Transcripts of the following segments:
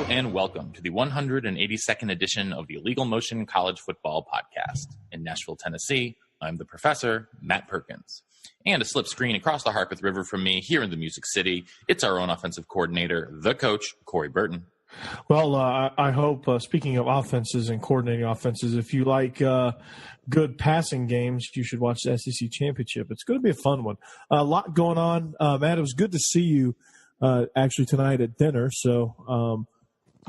And welcome to the 182nd edition of the Illegal Motion College Football Podcast. In Nashville, Tennessee, I'm the professor, Matt Perkins. And a slip screen across the Harpeth River from me here in the Music City, it's our own offensive coordinator, the coach, Corey Burton. Well, I hope, speaking of offenses and coordinating offenses, if you like good passing games, you should watch the SEC Championship. It's going to be a fun one. A lot going on. Matt, it was good to see you actually tonight at dinner. So,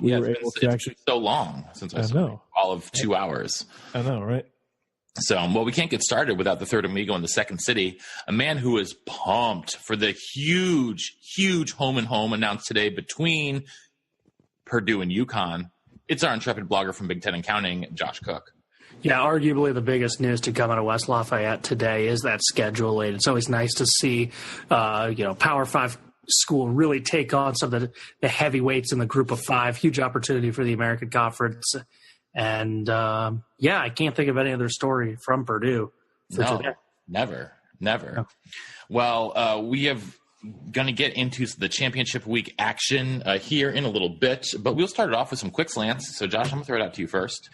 it's been so long since I saw you, all of 2 hours. I know, right? So, well, we can't get started without the third amigo in the second city, a man who is pumped for the huge home and home announced today between Purdue and UConn. It's our intrepid blogger from Big Ten and Counting, Josh Cook. Yeah, arguably the biggest news to come out of West Lafayette today is that schedule. It's always nice to see, Power 5 school really take on some of the heavyweights in the group of five. Huge opportunity for the American Conference. And, I can't think of any other story from Purdue. Today. Never. No. Well, we have going to get into the championship week action here in a little bit, but we'll start it off with some quick slants. So, Josh, I'm going to throw it out to you first.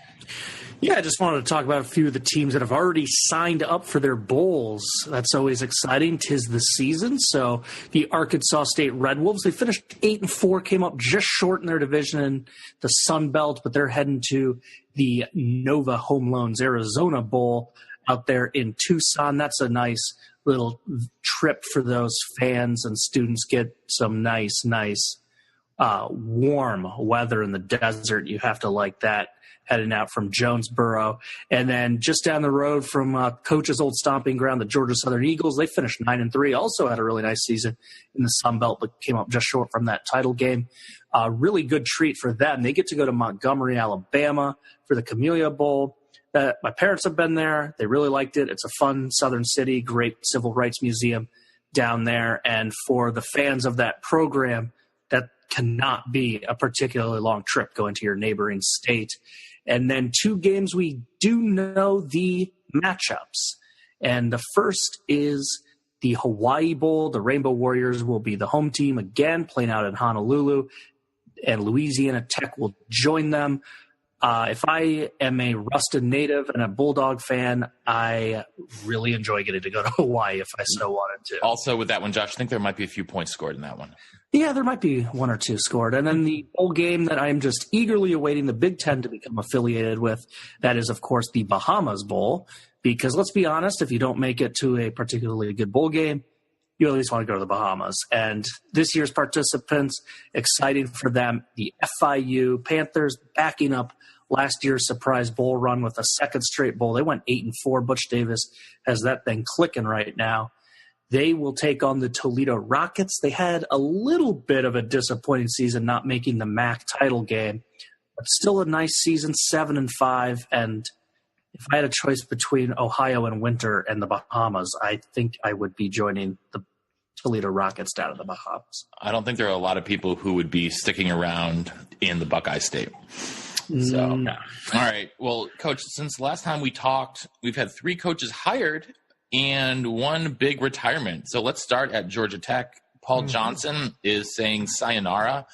Yeah, I just wanted to talk about a few of the teams that have already signed up for their bowls. That's always exciting. 'Tis the season. So the Arkansas State Red Wolves, they finished 8-4, came up just short in their division in the Sun Belt, but they're heading to the Nova Home Loans Arizona Bowl out there in Tucson. That's a nice little trip for those fans and students. Get some nice warm weather in the desert. You have to like that, heading out from Jonesboro. And then just down the road from Coach's old stomping ground, the Georgia Southern Eagles, they finished 9-3, also had a really nice season in the Sun Belt, but came up just short from that title game. Really good treat for them. They get to go to Montgomery, Alabama for the Camellia Bowl. My parents have been there. They really liked it. It's a fun southern city, great civil rights museum down there. And for the fans of that program, that cannot be a particularly long trip going to your neighboring state. And then two games we do know the matchups. And the first is the Hawaii Bowl. The Rainbow Warriors will be the home team again, playing out in Honolulu. And Louisiana Tech will join them. If I am a Ruston native and a Bulldog fan, I really enjoy getting to go to Hawaii if I so wanted to. Also, with that one, Josh, I think there might be a few points scored in that one. Yeah, there might be one or two scored. And then the bowl game that I'm just eagerly awaiting the Big Ten to become affiliated with, that is, of course, the Bahamas Bowl. Because let's be honest, if you don't make it to a particularly good bowl game, you at least want to go to the Bahamas. And this year's participants, exciting for them, the FIU Panthers backing up last year's surprise bowl run with a second straight bowl. They went 8-4. Butch Davis has that thing clicking right now. They will take on the Toledo Rockets. They had a little bit of a disappointing season not making the MAC title game, but still a nice season, 7-5. And if I had a choice between Ohio and Winter and the Bahamas, I think I would be joining the Toledo Rockets down in the Bahamas. I don't think there are a lot of people who would be sticking around in the Buckeye State. So, no. All right. Well, Coach, since the last time we talked, we've had 3 coaches hired and 1 big retirement. So let's start at Georgia Tech. Paul Johnson is saying sayonara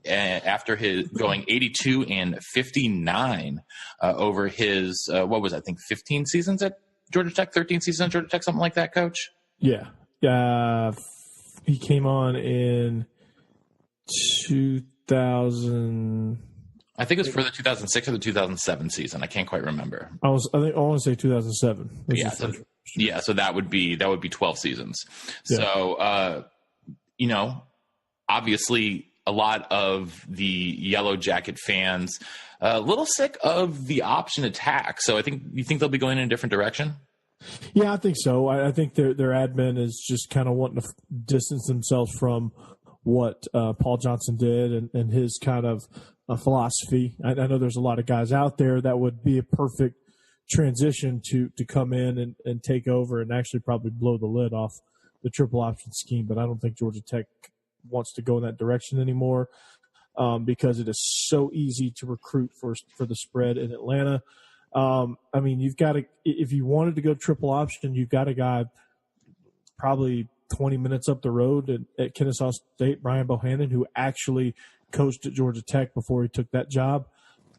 after his going 82-59 over his, 15 seasons at Georgia Tech, 13 seasons at Georgia Tech, something like that, Coach? Yeah. He came on in 2000. I think it was for the 2006 or the 2007 season. I can't quite remember. I want to say 2007. So that would be 12 seasons. Yeah. So obviously a lot of the Yellow Jacket fans a little sick of the option attack. So you think they'll be going in a different direction? Yeah, I think so. I think their admin is just kind of wanting to distance themselves from what Paul Johnson did and his kind of philosophy. I know there's a lot of guys out there that would be a perfect transition to come in and take over and actually probably blow the lid off the triple option scheme, but I don't think Georgia Tech wants to go in that direction anymore because it is so easy to recruit for the spread in Atlanta. I mean, you've got to, if you wanted to go triple option, you've got a guy probably 20 minutes up the road at Kennesaw State, Brian Bohannon, who actually coached at Georgia Tech before he took that job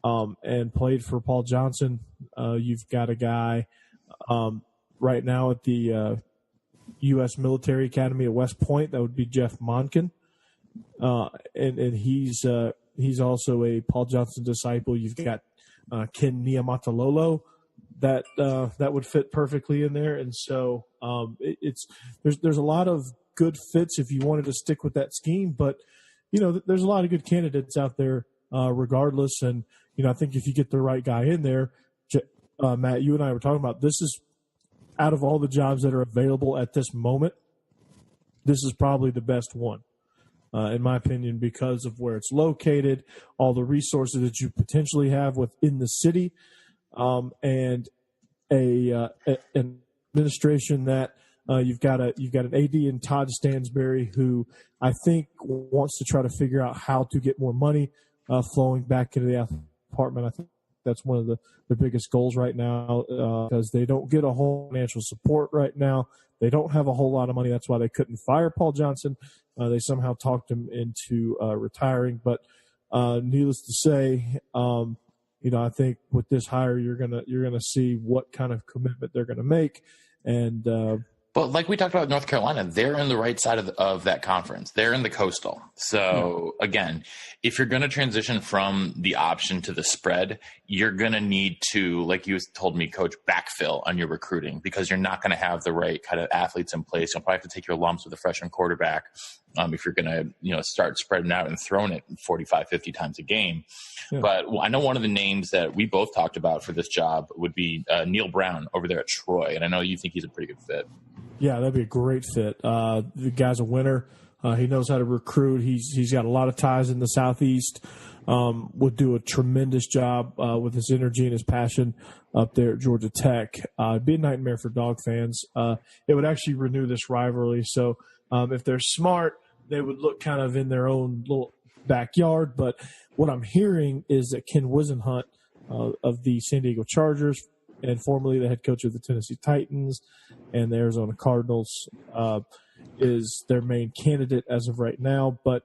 and played for Paul Johnson. You've got a guy right now at the U.S. Military Academy at West Point. That would be Jeff Monken. And he's also a Paul Johnson disciple. You've got Ken Niumatalolo that would fit perfectly in there. And so there's a lot of good fits if you wanted to stick with that scheme, but there's a lot of good candidates out there regardless. And I think if you get the right guy in there, Matt, you and I were talking about, this is out of all the jobs that are available at this moment, this is probably the best one. In my opinion, because of where it's located, all the resources that you potentially have within the city, and an administration that you've got an AD in Todd Stansberry, who I think wants to try to figure out how to get more money flowing back into the department. I think that's one of the biggest goals right now because they don't get a whole financial support right now. They don't have a whole lot of money. That's why they couldn't fire Paul Johnson. They somehow talked him into retiring. But needless to say, I think with this hire, you're gonna see what kind of commitment they're gonna make. And but like we talked about North Carolina, they're in the right side of that conference. They're in the coastal. So again, if you're going to transition from the option to the spread, you're going to need to, like you told me, Coach, backfill on your recruiting because you're not going to have the right kind of athletes in place. You'll probably have to take your lumps with a freshman quarterback if you're going to start spreading out and throwing it 45, 50 times a game. Yeah. But I know one of the names that we both talked about for this job would be Neil Brown over there at Troy. And I know you think he's a pretty good fit. Yeah, that'd be a great fit. The guy's a winner. He knows how to recruit. He's got a lot of ties in the Southeast. Would do a tremendous job with his energy and his passion up there at Georgia Tech. It'd be a nightmare for Dog fans. It would actually renew this rivalry. So if they're smart, they would look kind of in their own little backyard. But what I'm hearing is that Ken Wisenhunt of the San Diego Chargers, and formerly the head coach of the Tennessee Titans and the Arizona Cardinals, is their main candidate as of right now. But,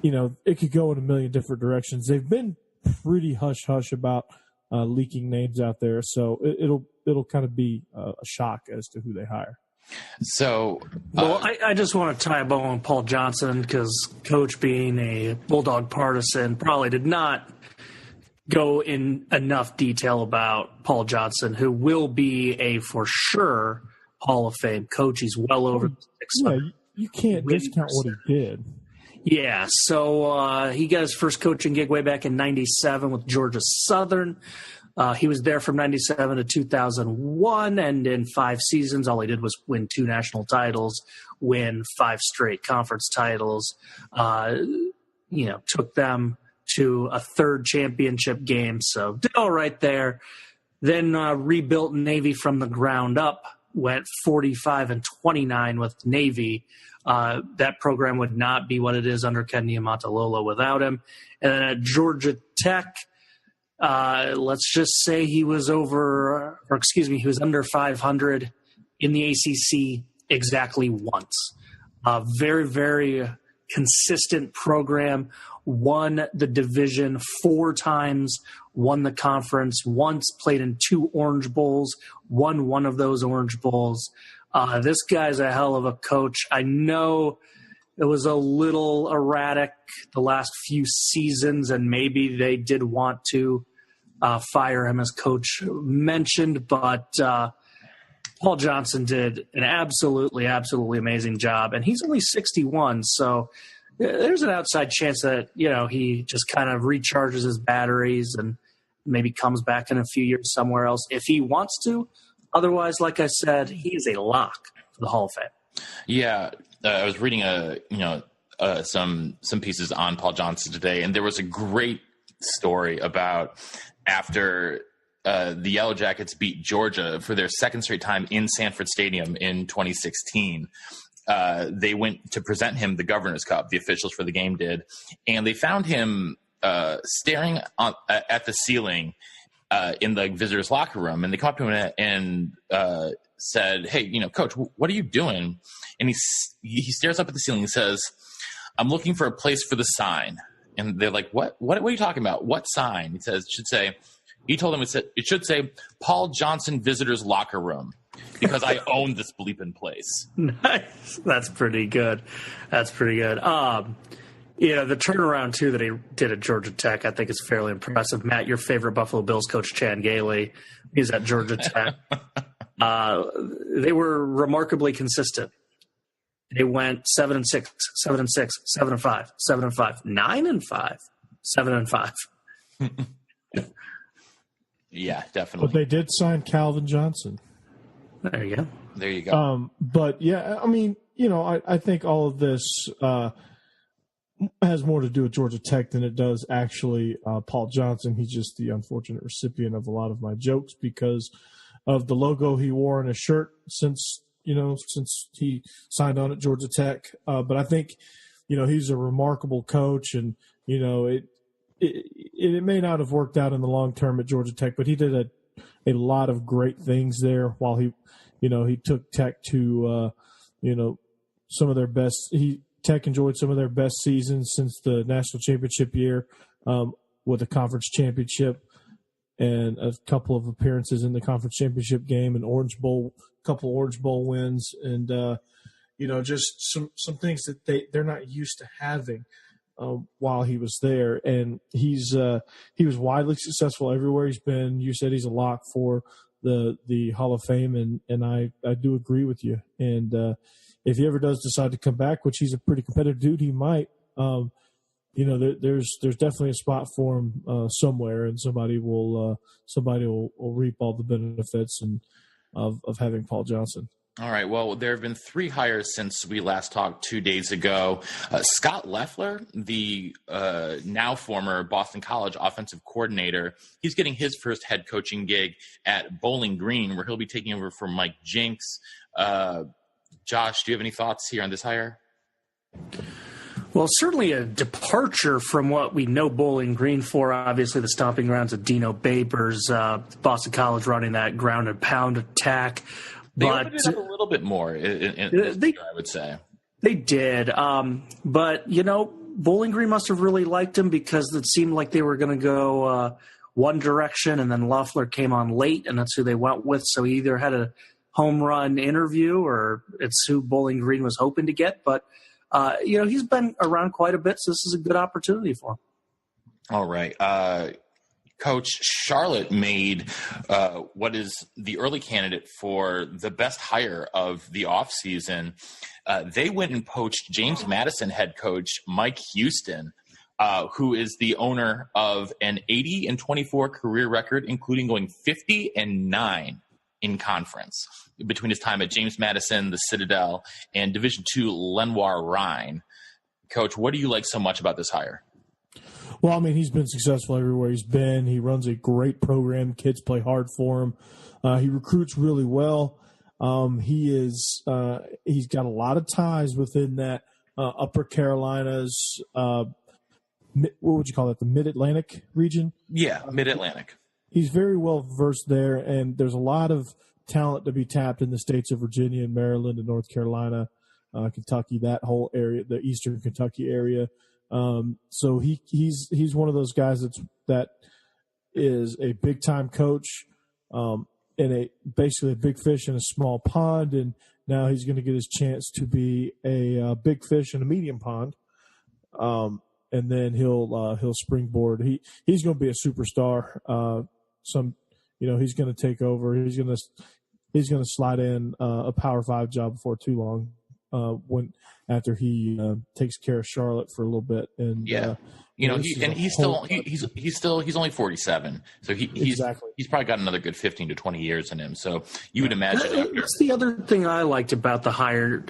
it could go in a million different directions. They've been pretty hush-hush about leaking names out there, so it'll kind of be a shock as to who they hire. So, I just want to tie a bow on Paul Johnson because Coach, being a Bulldog partisan, probably did not go in enough detail about Paul Johnson, who will be a for sure Hall of Fame coach. He's well over 600. Yeah, you can't discount what he did. Yeah, so he got his first coaching gig way back in '97 with Georgia Southern. He was there from '97 to 2001, and in 5 seasons, all he did was win 2 national titles, win 5 straight conference titles. Took them to a 3rd championship game, so did all right there. Then rebuilt Navy from the ground up, went 45-29 with Navy. That program would not be what it is under Ken Niumatalolo without him. And then at Georgia Tech, let's just say he was under 500 in the ACC exactly once. Very, very consistent program. Won the division 4 times, won the conference once, played in 2 Orange Bowls, won one of those Orange Bowls. This guy's a hell of a coach. I know it was a little erratic the last few seasons, and maybe they did want to fire him, as Coach mentioned, but Paul Johnson did an absolutely, absolutely amazing job, and he's only 61, so there's an outside chance that, he just kind of recharges his batteries and maybe comes back in a few years somewhere else if he wants to. Otherwise, like I said, he is a lock for the Hall of Fame. Yeah, I was reading some pieces on Paul Johnson today, and there was a great story about after the Yellow Jackets beat Georgia for their second straight time in Sanford Stadium in 2016. They went to present him the Governor's Cup, the officials for the game did, and they found him staring at the ceiling in the visitors' locker room. And they come up to him and said, "Hey, Coach, what are you doing?" And he stares up at the ceiling and says, "I'm looking for a place for the sign." And they're like, "What are you talking about? What sign?" He says, he told them it should say Paul Johnson Visitors Locker Room, because I own this bleeping place. Nice. That's pretty good. The turnaround, too, that he did at Georgia Tech, I think is fairly impressive. Matt, your favorite Buffalo Bills coach, Chan Gailey, he's at Georgia Tech. They were remarkably consistent. They went 7-6, 7-6, 7-5, 7-5, 9-5, 7-5. Yeah, definitely. But they did sign Calvin Johnson. There you go. But yeah, I mean, I think all of this has more to do with Georgia Tech than it does actually Paul Johnson. He's just the unfortunate recipient of a lot of my jokes because of the logo he wore on his shirt since he signed on at Georgia Tech. But I think, he's a remarkable coach, and, it may not have worked out in the long term at Georgia Tech, but he did a lot of great things there while he took Tech to, some of their best. Tech enjoyed some of their best seasons since the national championship year, with a conference championship and a couple of appearances in the conference championship game, and couple Orange Bowl wins, and just some things that they're not used to having while he was there. And he was widely successful everywhere he's been. You said he's a lock for the Hall of Fame, and I do agree with you. And if he ever does decide to come back, which he's a pretty competitive dude, he might. There's definitely a spot for him somewhere, and somebody will reap all the benefits of having Paul Johnson. All right. Well, there have been 3 hires since we last talked 2 days ago. Scott Loeffler, the now former Boston College offensive coordinator, he's getting his first head coaching gig at Bowling Green, where he'll be taking over for Mike Jinks. Josh, do you have any thoughts here on this hire? Well, certainly a departure from what we know Bowling Green for. Obviously, the stomping grounds of Dino Babers, Boston College running that ground and pound attack. They opened it up a little bit more, I would say. They did. But, Bowling Green must have really liked him because it seemed like they were going to go one direction, and then Loeffler came on late, and that's who they went with. So he either had a home run interview or it's who Bowling Green was hoping to get. But, he's been around quite a bit, so this is a good opportunity for him. All right. Coach, Charlotte made what is the early candidate for the best hire of the offseason. They went and poached James Madison head coach Mike Houston, who is the owner of an 80-24 career record, including going 50-9 in conference between his time at James Madison, the Citadel, and Division II Lenoir Rhine. Coach, what do you like so much about this hire? Well, I mean, he's been successful everywhere he's been. He runs a great program. Kids play hard for him. He recruits really well. He's got a lot of ties within that Upper Carolinas. What would you call that? The Mid-Atlantic region? Yeah, Mid-Atlantic. He's very well versed there, and there's a lot of talent to be tapped in the states of Virginia and Maryland and North Carolina, Kentucky, that whole area, the Eastern Kentucky area. So he's one of those guys that is a big time coach, and basically a big fish in a small pond, and now he's going to get his chance to be a big fish in a medium pond, and then he'll springboard. He's going to be a superstar. He's going to take over. He's going to slide in a Power 5 job before too long. after he takes care of Charlotte for a little bit. And he's only 47, so he's probably got another good 15 to 20 years in him. So you would imagine. That's the other thing I liked about the hire.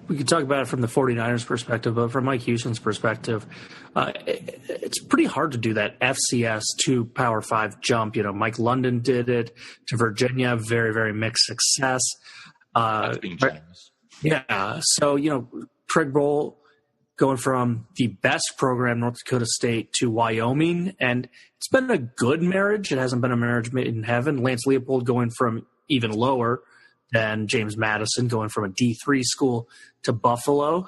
We could talk about it from the 49ers perspective, but from Mike Houston's perspective, it's pretty hard to do that FCS to Power 5 jump. Mike London did it to Virginia, very, very mixed success. That's being generous. Yeah. So, Craig Bohl going from the best program, North Dakota State, to Wyoming, and it's been a good marriage. It hasn't been a marriage made in heaven. Lance Leopold going from even lower than James Madison, going from a D3 school to Buffalo,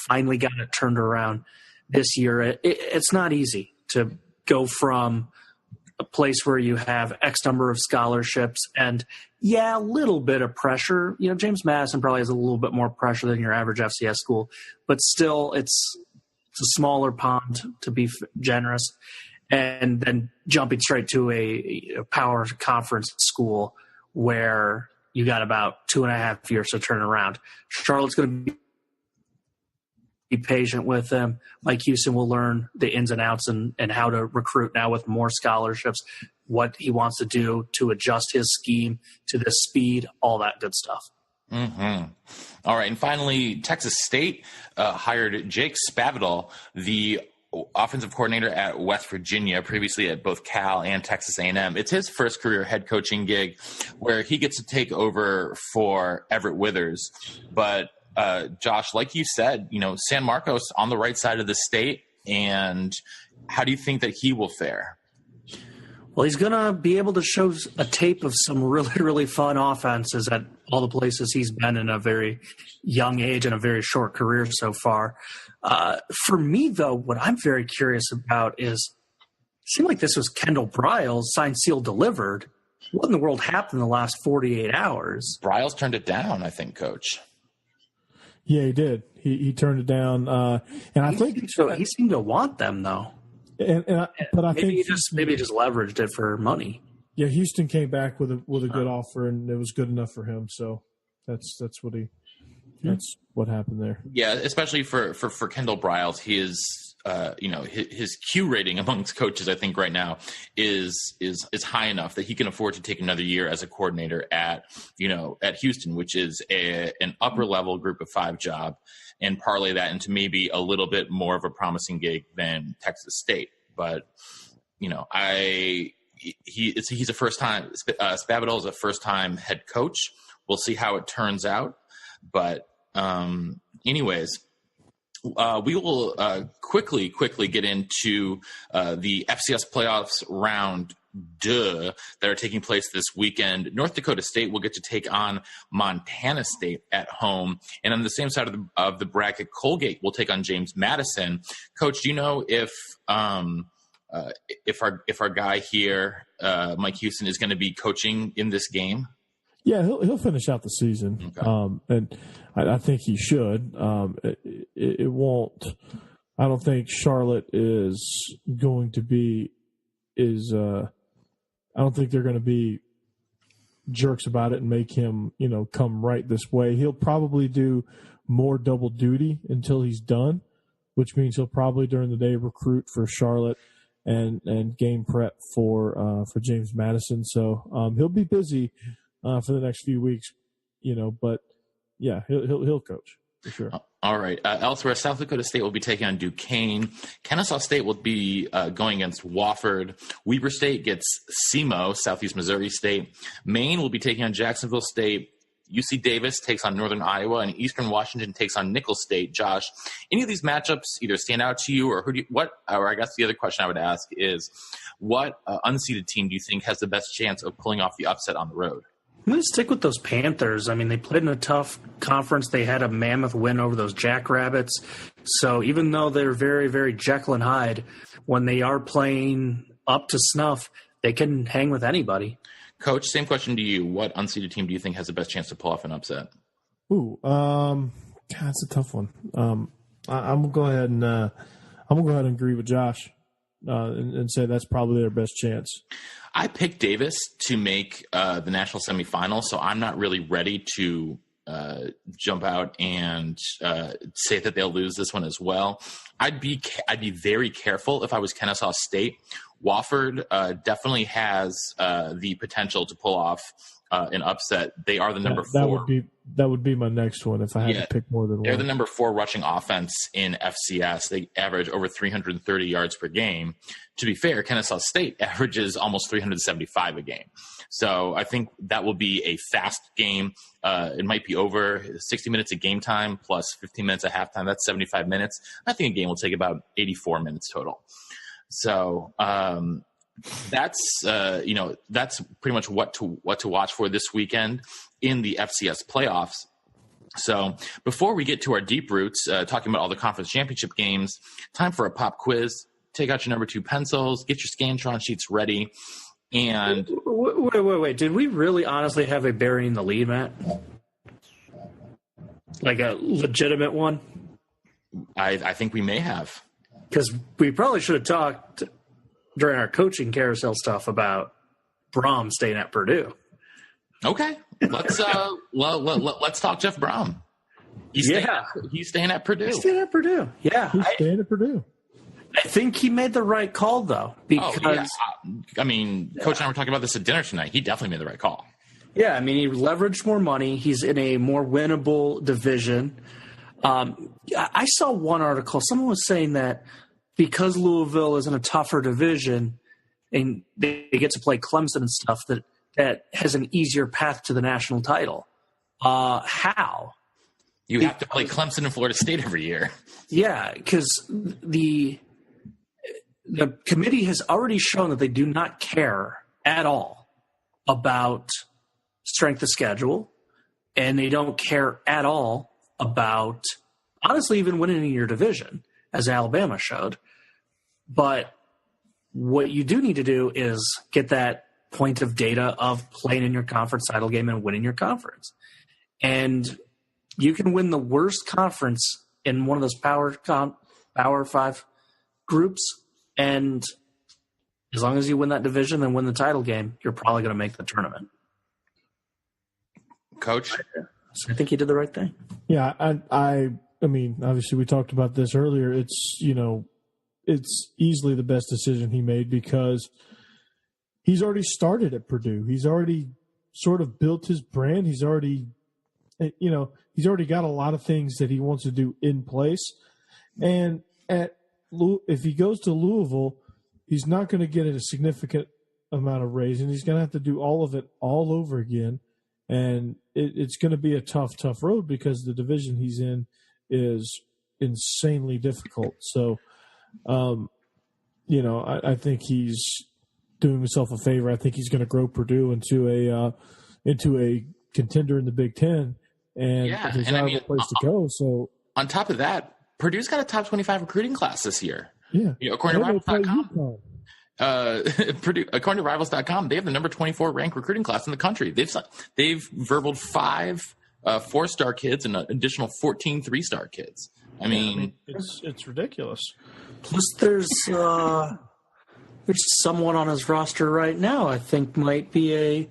finally got it turned around this year. It's not easy to go from a place where you have X number of scholarships and, a little bit of pressure. James Madison probably has a little bit more pressure than your average FCS school, but still it's a smaller pond, to be generous. And then jumping straight to a power conference school where you got about 2.5 years to turn around. Charlotte's going to be patient with them. Mike Houston will learn the ins and outs and how to recruit now with more scholarships, what he wants to do to adjust his scheme to the speed, all that good stuff. Mm-hmm. All right. And finally, Texas State hired Jake Spavital, the offensive coordinator at West Virginia, previously at both Cal and Texas A&M. It's his first career head coaching gig where he gets to take over for Everett Withers. But Josh, like you said, San Marcos on the right side of the state. And how do you think that he will fare? Well, he's going to be able to show a tape of some really, really fun offenses at all the places he's been in a very young age and a very short career so far. For me, though, what I'm very curious about is it seemed like this was Kendall Briles, signed, sealed, delivered. What in the world happened in the last 48 hours? Briles turned it down, I think, Coach. Yeah, he did. He turned it down, and I think he seemed to want them though. But I think he just leveraged it for money. Yeah, Houston came back with a good offer, and it was good enough for him. So that's what happened there. Yeah, especially for Kendall Briles, he is his Q rating amongst coaches, I think right now is high enough that he can afford to take another year as a coordinator at Houston, which is an upper level group of 5 job, and parlay that into maybe a little bit more of a promising gig than Texas State. But he's a first time. Spavital is a first time head coach. We'll see how it turns out. But anyways. We will quickly get into the FCS playoffs round that are taking place this weekend. North Dakota State will get to take on Montana State at home. And on the same side of the bracket, Colgate will take on James Madison. Coach, do you know if our guy here, Mike Houston, is going to be coaching in this game? Yeah, he'll finish out the season, okay. And I think he should. It won't. I don't think Charlotte is going to be. I don't think they're going to be jerks about it and make him, come right this way. He'll probably do more double duty until he's done, which means he'll probably during the day recruit for Charlotte and game prep for James Madison. So he'll be busy for the next few weeks, but yeah, he'll coach for sure. All right. Elsewhere, South Dakota State will be taking on Duquesne. Kennesaw State will be going against Wofford. Weber State gets SEMO, Southeast Missouri State. Maine will be taking on Jacksonville State. UC Davis takes on Northern Iowa, and Eastern Washington takes on Nicholls State. Josh, any of these matchups either stand out to you, or or I guess the other question I would ask is, what unseeded team do you think has the best chance of pulling off the upset on the road? I'm going to stick with those Panthers. I mean, they played in a tough conference. They had a mammoth win over those Jackrabbits. So even though they're very, very Jekyll and Hyde, when they are playing up to snuff, they can hang with anybody. Coach, same question to you. What unseeded team do you think has the best chance to pull off an upset? God, that's a tough one. I'm gonna go ahead and agree with Josh and say that's probably their best chance. I picked Davis to make the national semifinal, so I'm not really ready to jump out and say that they'll lose this one as well. I'd be very careful if I was Kennesaw State. Wofford definitely has the potential to pull off an upset. They are the number 4. That would be my next one if I had to pick more than one. They're the number 4 rushing offense in FCS. They average over 330 yards per game. To be fair, Kennesaw State averages almost 375 a game. So I think that will be a fast game. It might be over 60 minutes of game time plus 15 minutes of halftime. That's 75 minutes. I think a game will take about 84 minutes total. So that's pretty much what to watch for this weekend in the FCS playoffs. So before we get to our deep roots, talking about all the conference championship games, time for a pop quiz. Take out your number 2 pencils, get your Scantron sheets ready, and wait. Did we really honestly have a burying the lead, Matt? Like a legitimate one? I think we may have. Because we probably should have talked during our coaching carousel stuff about Brom staying at Purdue. Okay, let's talk Jeff Brom. He's staying at Purdue. He's staying at Purdue. Yeah, he's staying at Purdue. I think he made the right call, though. Because I mean, Coach and I were talking about this at dinner tonight. He definitely made the right call. Yeah, I mean, he leveraged more money. He's in a more winnable division. I saw one article. Someone was saying that because Louisville is in a tougher division and they get to play Clemson and stuff, that has an easier path to the national title. How? You have to play Clemson and Florida State every year. Yeah, because the committee has already shown that they do not care at all about strength of schedule, and they don't care at all about, honestly, even winning in your division, as Alabama showed. But what you do need to do is get that point of data of playing in your conference title game and winning your conference. And you can win the worst conference in one of those Power 5 groups, and as long as you win that division and win the title game, you're probably going to make the tournament. Coach? So I think he did the right thing. Yeah, I mean, obviously we talked about this earlier. It's easily the best decision he made because he's already started at Purdue. He's already sort of built his brand. He's already got a lot of things that he wants to do in place. And if he goes to Louisville, he's not going to get a significant amount of raise, and he's going to have to do all of it all over again. And it's going to be a tough road because the division he's in is insanely difficult. So, I think he's doing himself a favor. I think he's going to grow Purdue into a contender in the Big Ten, and there's not a place to go. So, on top of that, Purdue's got a top 25 recruiting class this year. Yeah, according to Rivals.com. Purdue, according to Rivals.com, they have the number 24 ranked recruiting class in the country. They've verbaled 5 4-star kids and an additional 14 3-star kids. I mean, it's ridiculous. Plus, there's someone on his roster right now I think might be a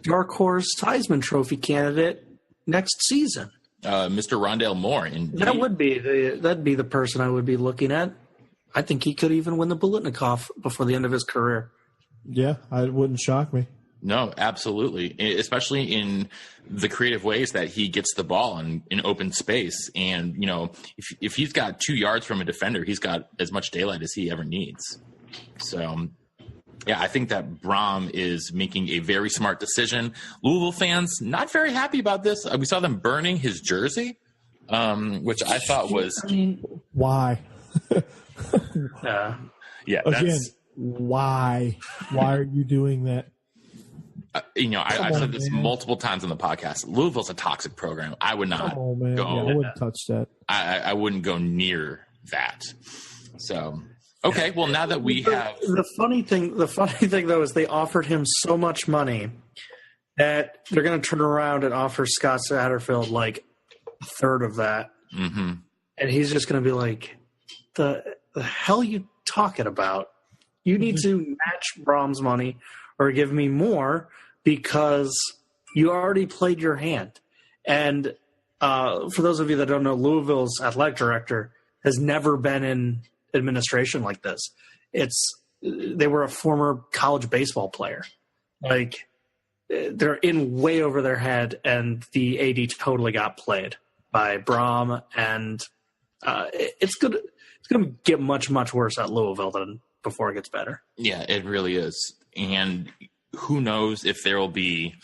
dark horse Heisman Trophy candidate next season. Mr. Rondale Moore. That'd be the person I would be looking at. I think he could even win the Biletnikoff before the end of his career. Yeah, it wouldn't shock me. No, absolutely. Especially in the creative ways that he gets the ball in open space. And, if he's got 2 yards from a defender, he's got as much daylight as he ever needs. So, yeah, I think that Brom is making a very smart decision. Louisville fans, not very happy about this. We saw them burning his jersey, which I thought was... Why? Yeah. Again, why? Why are you doing that? I've said this multiple times on the podcast. Louisville's a toxic program. I would not go. Yeah, I wouldn't touch that. I wouldn't go near that. So, okay. Well, now that we have the funny thing though is they offered him so much money that they're going to turn around and offer Scott Satterfield like a third of that, and he's just going to be like, the hell you talking about? You need to match Brom's money or give me more because you already played your hand. And for those of you that don't know, Louisville's athletic director has never been in administration like this. They were a former college baseball player. Like, they're in way over their head, and the AD totally got played by Brom, and it's going to get much, much worse at Louisville than before it gets better. Yeah, it really is. And who knows if there will be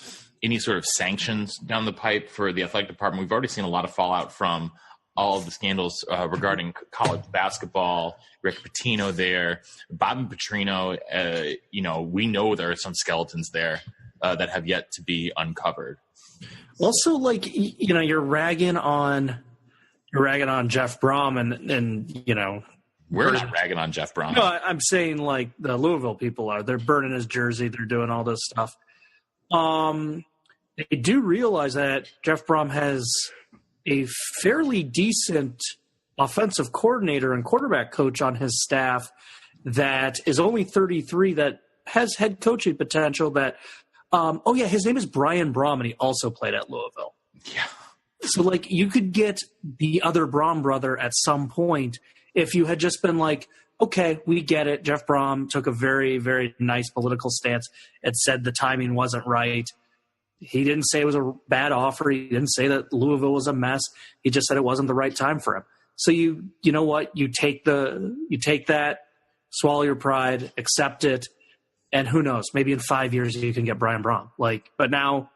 any sort of sanctions down the pipe for the athletic department. We've already seen a lot of fallout from all of the scandals regarding college basketball. Rick Pitino there, Bobby Petrino. We know there are some skeletons there that have yet to be uncovered. Also, like, you're ragging on Jeff Brom, and we're not ragging on Jeff Brom. No, I'm saying, like, the Louisville people are. They're burning his jersey. They're doing all this stuff. They do realize that Jeff Brom has a fairly decent offensive coordinator and quarterback coach on his staff that is only 33, that has head coaching potential. That, his name is Brian Brom, and he also played at Louisville. Yeah. So, like, you could get the other Brom brother at some point if you had just been like, okay, we get it. Jeff Brom took a very, very nice political stance. It said the timing wasn't right. He didn't say it was a bad offer. He didn't say that Louisville was a mess. He just said it wasn't the right time for him. So you know what? You take that, swallow your pride, accept it, and who knows? Maybe in 5 years you can get Brian Brom. But now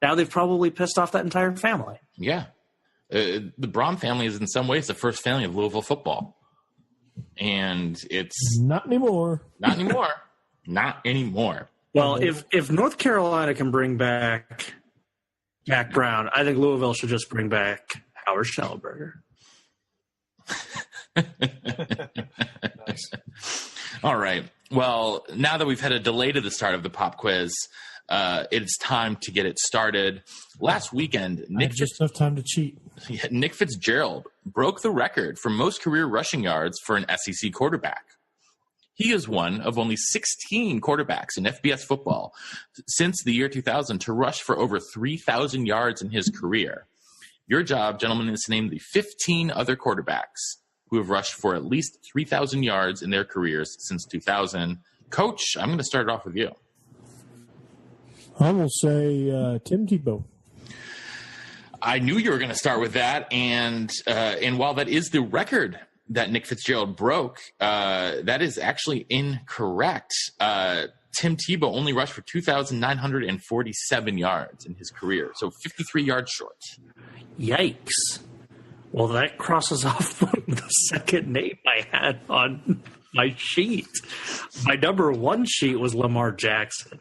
they've probably pissed off that entire family. Yeah, the Brom family is in some ways the first family of Louisville football, and it's not anymore. Not anymore. Not anymore. Well, if North Carolina can bring back Mac Brown, I think Louisville should just bring back Howard Schnellberger. Nice. All right. Well, now that we've had a delay to the start of the pop quiz, it's time to get it started. Last weekend, Nick just enough time to cheat. Nick Fitzgerald broke the record for most career rushing yards for an SEC quarterback. He is one of only 16 quarterbacks in FBS football since the year 2000 to rush for over 3,000 yards in his career. Your job, gentlemen, is to name the 15 other quarterbacks who have rushed for at least 3,000 yards in their careers since 2000. Coach, I'm going to start it off with you. I will say Tim Tebow. I knew you were going to start with that, and while that is the record that Nick Fitzgerald broke, that is actually incorrect. Tim Tebow only rushed for 2,947 yards in his career, so 53 yards short. Yikes. Well, that crosses off the second name I had on my sheet. My number one sheet was Lamar Jackson.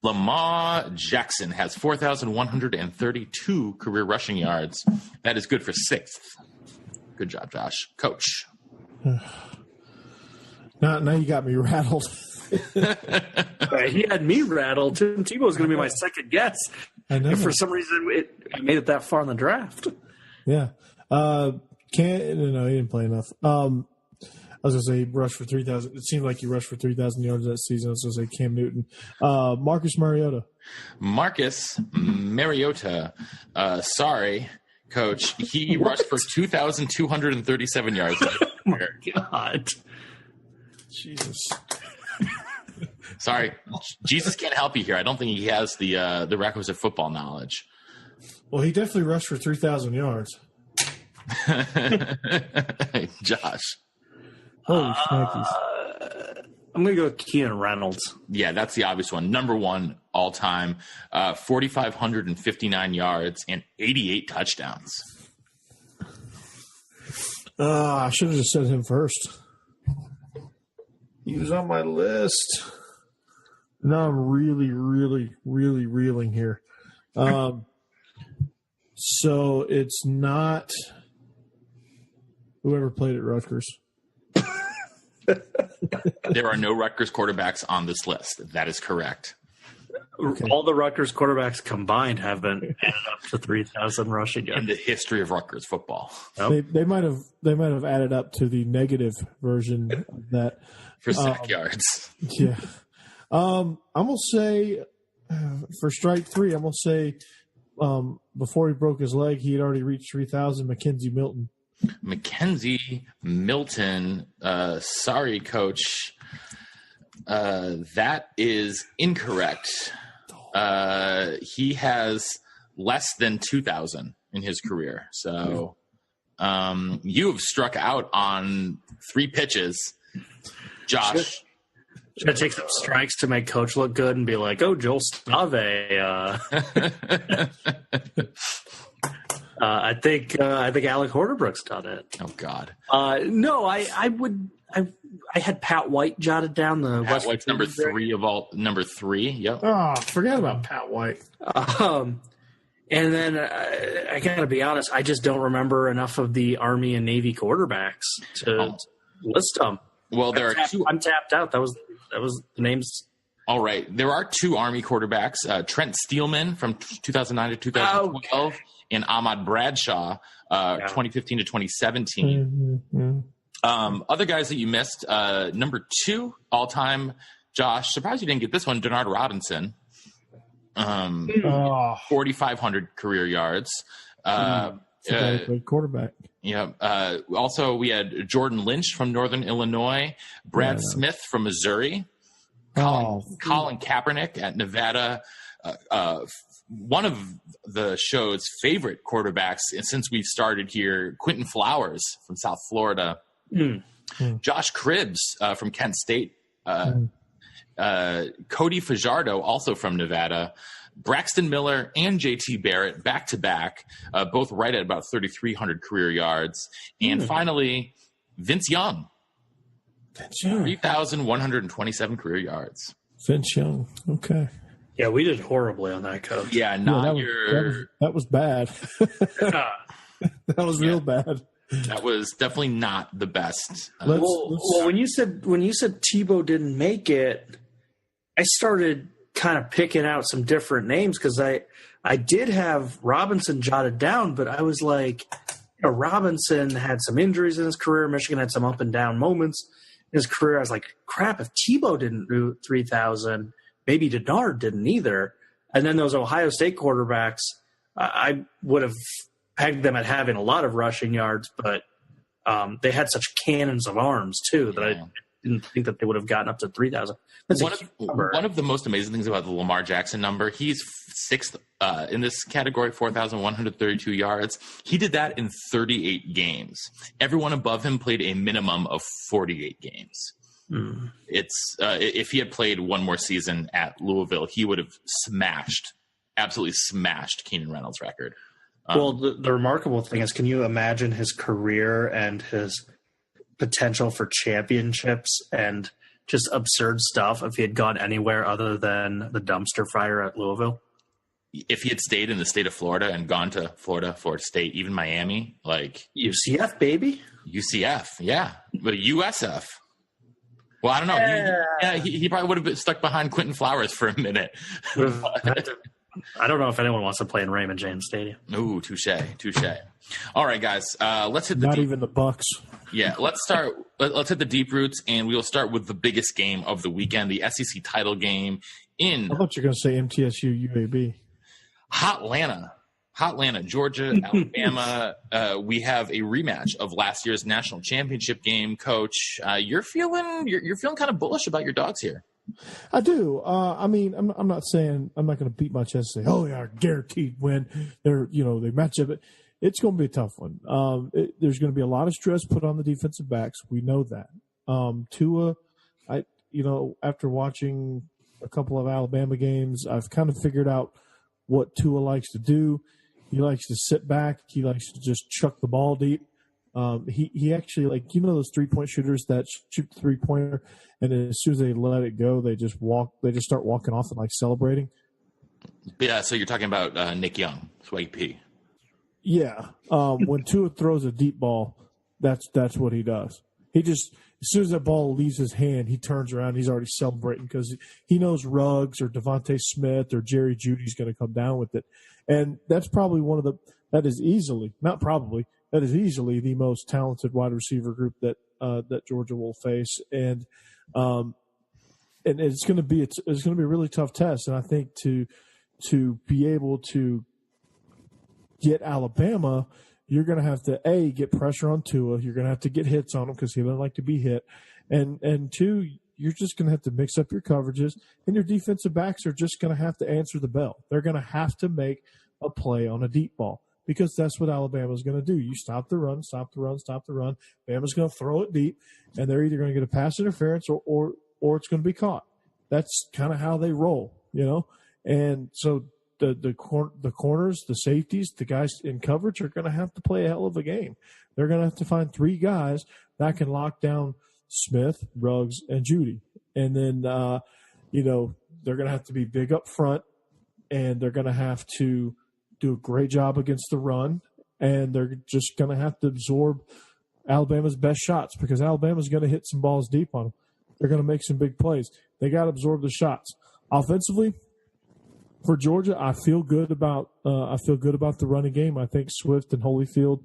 Lamar Jackson has 4,132 career rushing yards. That is good for sixth. Good job, Josh. Coach. Now you got me rattled. He had me rattled. Tim Tebow was going to be my second guess. I know. And for some reason, I made it that far in the draft. Yeah. No, he didn't play enough. I was going to say rush for 3,000. It seemed like he rushed for 3,000 yards that season. I was going to say Cam Newton. Marcus Mariota. Marcus Mariota. Sorry, Coach. He rushed for 2,237 yards. Oh, my God. Jesus. Sorry. Jesus can't help you here. I don't think he has the requisite football knowledge. Well, he definitely rushed for 3,000 yards. Josh. Holy shnikes. I'm going to go with Keanu Reynolds. Yeah, that's the obvious one. Number one all time, 4,559 yards and 88 touchdowns. I should have just said him first. He was on my list. Now I'm really, really, really reeling here. So it's not whoever played at Rutgers. There are no Rutgers quarterbacks on this list. That is correct. Okay. All the Rutgers quarterbacks combined haven't added up to 3,000 rushing yards in the history of Rutgers football. Nope. They might have added up to the negative version of that for sack yards. Yeah. I'm gonna say for strike three, I'm gonna say before he broke his leg, he had already reached 3,000. Mackenzie Milton. Mackenzie Milton. Sorry, Coach. That is incorrect. He has less than 2,000 in his career. So you have struck out on 3 pitches. Josh. Should I take some strikes to make Coach look good and be like, "Oh, Joel Stave"? I think Alec Horderbrook's done it. Oh God. No, I had Pat White jotted down. Pat White's number 3 of all. Number 3. Yep. Oh, forget about Pat White. And then I gotta be honest, I just don't remember enough of the Army and Navy quarterbacks to list them. Well, there are 2. I'm tapped out. That was the names. All right. There are 2 Army quarterbacks, Trent Steelman from 2009 to 2012 and Ahmad Bradshaw, 2015 to 2017. Mm-hmm. Other guys that you missed, number 2 all-time, Josh, surprised you didn't get this one, Denard Robinson, 4,500 career yards. Quarterback. Yeah. Also, we had Jordan Lynch from Northern Illinois, Brad Smith from Missouri, Colin Kaepernick at Nevada. One of the show's favorite quarterbacks since we started here, Quentin Flowers from South Florida, Josh Cribbs from Kent State, Cody Fajardo, also from Nevada, Braxton Miller and JT Barrett back-to-back, both right at about 3,300 career yards. And finally, Vince Young, 3,127 career yards. Vince Young, okay. Yeah, we did horribly on that, Coach. Yeah, that was bad. That was real bad. That was definitely not the best. Well, when you said Tebow didn't make it, I started kind of picking out some different names because I did have Robinson jotted down, but I was like, Robinson had some injuries in his career. Michigan had some up and down moments in his career. I was like, crap, if Tebow didn't do 3,000, maybe Denard didn't either. And then those Ohio State quarterbacks, I would have pegged them at having a lot of rushing yards, but they had such cannons of arms too that I didn't think that they would have gotten up to 3,000. One of the most amazing things about the Lamar Jackson number, he's 6th in this category, 4,132 yards. He did that in 38 games. Everyone above him played a minimum of 48 games. It's if he had played one more season at Louisville, he would have absolutely smashed Keenan Reynolds' record. Well, the remarkable thing is, can you imagine his career and his potential for championships and just absurd stuff if he had gone anywhere other than the dumpster fire at Louisville? If he had stayed in the state of Florida and gone to Florida State, even Miami, like UCF, baby. UCF, yeah, but USF. Well, I don't know. He probably would have been stuck behind Quentin Flowers for a minute. I don't know if anyone wants to play in Raymond James Stadium. Ooh, touche. All right, guys, let's hit even the Bucks. Yeah, let's start. Let's hit the deep roots, and we will start with the biggest game of the weekend, the SEC title game in. I thought you were going to say MTSU UAB. Hotlanta, Georgia, Alabama. We have a rematch of last year's national championship game. Coach, you're feeling kind of bullish about your Dogs here. I do. I mean, I'm not saying I'm not going to beat my chest and say, "Oh yeah, guaranteed win." They match up. It's going to be a tough one. There's going to be a lot of stress put on the defensive backs. We know that. Tua, after watching a couple of Alabama games, I've kind of figured out what Tua likes to do. He likes to sit back. He likes to just chuck the ball deep. He actually, those 3-point shooters that shoot the 3-pointer, and as soon as they let it go, they just start walking off and celebrating. Yeah, so you're talking about Nick Young, Swaggy P. Yeah. When Tua throws a deep ball, that's what he does. He just, as soon as that ball leaves his hand, he turns around. He's already celebrating because he knows Ruggs or Devontae Smith or Jerry Jeudy's going to come down with it. And that's probably that is easily the most talented wide receiver group that Georgia will face. And it's going to be a really tough test. And I think to be able to Get Alabama, you're going to have to, A, get pressure on Tua. You're going to have to get hits on him because he doesn't like to be hit. And two, you're just going to have to mix up your coverages, and your defensive backs are just going to have to answer the bell. They're going to have to make a play on a deep ball because that's what Alabama's going to do. You stop the run, stop the run, stop the run. Bama's going to throw it deep, and they're either going to get a pass interference or it's going to be caught. That's kind of how they roll, you know. And so the corners, the safeties, the guys in coverage are going to have to play a hell of a game. They're going to have to find three guys that can lock down Smith, Ruggs, and Judy. And then, you know, they're going to have to be big up front, and they're going to have to do a great job against the run, and they're just going to have to absorb Alabama's best shots because Alabama's going to hit some balls deep on them. They're going to make some big plays. They got to absorb the shots. Offensively, for Georgia, I feel good about the running game. I think Swift and Holyfield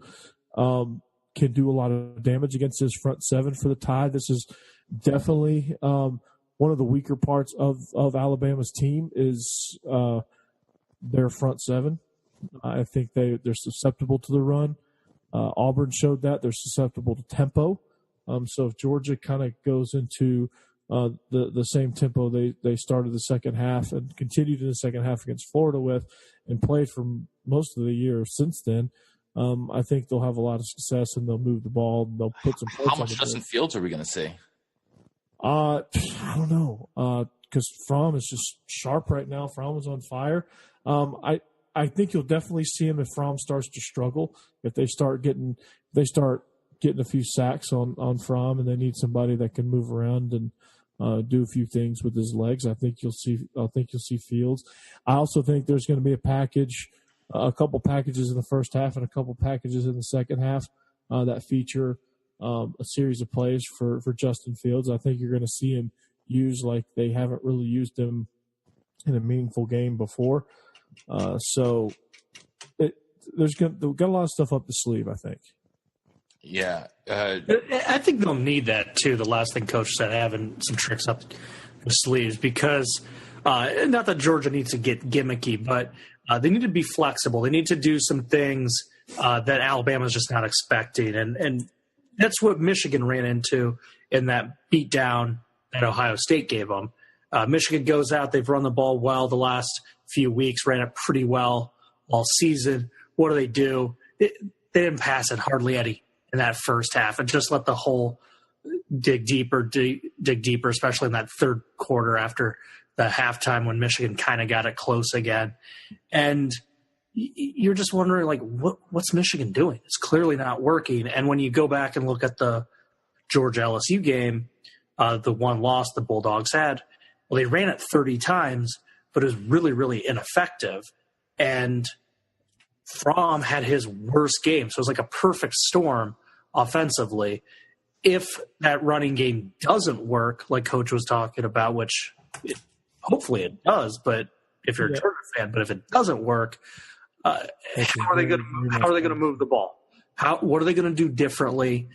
can do a lot of damage against this front seven for the Tide. This is definitely one of the weaker parts of Alabama's team is their front seven. I think they're susceptible to the run. Auburn showed that. They're susceptible to tempo. So if Georgia kind of goes into the same tempo they started the second half and continued in the second half against Florida with and played for most of the year since then, I think they'll have a lot of success and they'll move the ball. And they'll put some points How much Justin Fields are we going to see? I don't know because Fromm is just sharp right now. Fromm is on fire. I think you'll definitely see him if Fromm starts to struggle. If they start getting a few sacks on Fromm, and they need somebody that can move around and do a few things with his legs. I think you'll see Fields. I also think there's going to be a couple packages in the first half and a couple packages in the second half that feature a series of plays for Justin Fields. I think you're going to see him used like they haven't really used him in a meaningful game before. So they've got a lot of stuff up the sleeve, I think. Yeah. I think they'll need that, too, the last thing Coach said, having some tricks up the sleeves, because not that Georgia needs to get gimmicky, but they need to be flexible. They need to do some things that Alabama's just not expecting, and that's what Michigan ran into in that beatdown that Ohio State gave them. Michigan goes out. They've run the ball well the last few weeks, ran it pretty well all season. What do? They didn't pass it hardly any in that first half and just let the hole dig deeper, especially in that third quarter after the halftime when Michigan kind of got it close again. And you're just wondering, like, what's Michigan doing? It's clearly not working. And when you go back and look at the Georgia LSU game, the one loss the Bulldogs had, well, they ran it 30 times, but it was really, really ineffective. And Fromm had his worst game. So it was like a perfect storm offensively. If that running game doesn't work, like Coach was talking about, which hopefully it does, but if you're a Georgia fan, but if it doesn't work, how are they going to move the ball? What are they going to do differently?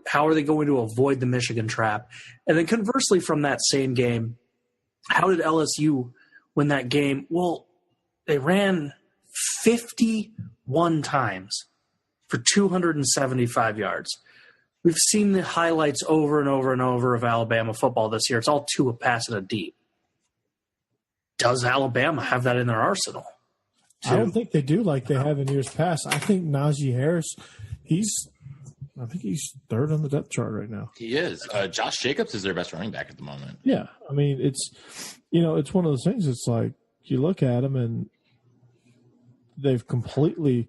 How are they going to avoid the Michigan trap? And then conversely from that same game, how did LSU win that game? Well, they ran 51 times for 275 yards. We've seen the highlights over and over and over of Alabama football this year. It's all Tua passing it deep. Does Alabama have that in their arsenal? I don't think they do like they have in years past. I think Najee Harris, he's third on the depth chart right now. He is. Josh Jacobs is their best running back at the moment. Yeah. I mean, it's one of those things. It's like you look at them and they've completely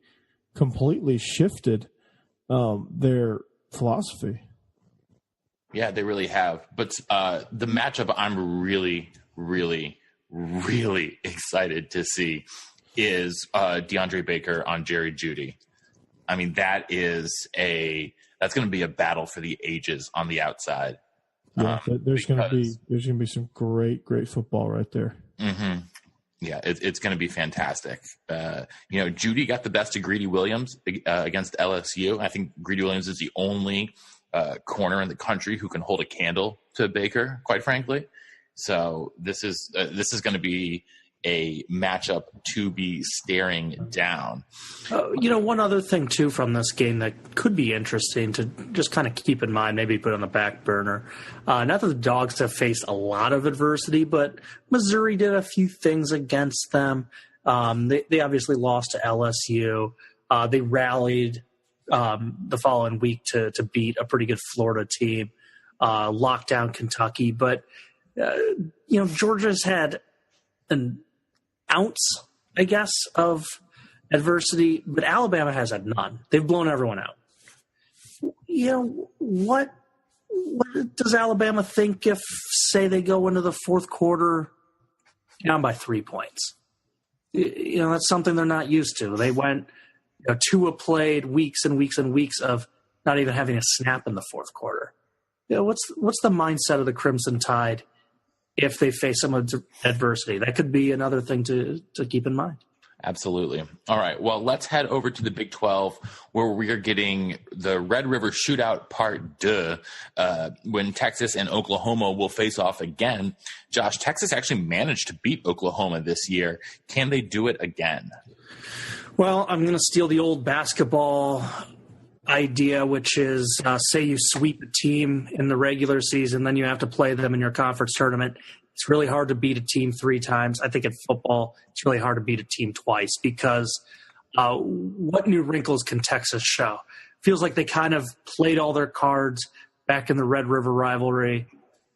shifted their philosophy. Yeah, they really have. But the matchup I'm really, really, really excited to see is DeAndre Baker on Jerry Jeudy. I mean, that's going to be a battle for the ages on the outside. Yeah, there's going to be some great football right there. Mm-hmm. Yeah, it's going to be fantastic. Jeudy got the best of Greedy Williams against LSU. I think Greedy Williams is the only corner in the country who can hold a candle to Baker, quite frankly. So this is going to be a matchup to be staring down. One other thing, too, from this game that could be interesting to just kind of keep in mind, maybe put on the back burner. Not that the Dogs have faced a lot of adversity, but Missouri did a few things against them. They obviously lost to LSU. They rallied the following week to beat a pretty good Florida team, locked down Kentucky. But, Georgia's had an ounce, I guess, of adversity, but Alabama has had none. They've blown everyone out. What does Alabama think if, say, they go into the fourth quarter down by 3 points? That's something they're not used to. They went, Tua played weeks and weeks and weeks of not even having a snap in the fourth quarter. What's the mindset of the Crimson Tide if they face some adversity? That could be another thing to keep in mind. Absolutely. All right. Well, let's head over to the Big 12, where we are getting the Red River Shootout Part 2, when Texas and Oklahoma will face off again. Josh, Texas actually managed to beat Oklahoma this year. Can they do it again? Well, I'm going to steal the old basketball idea, which is say you sweep a team in the regular season, then you have to play them in your conference tournament. It's really hard to beat a team 3 times. I think in football, it's really hard to beat a team twice because what new wrinkles can Texas show? Feels like they kind of played all their cards back in the Red River rivalry,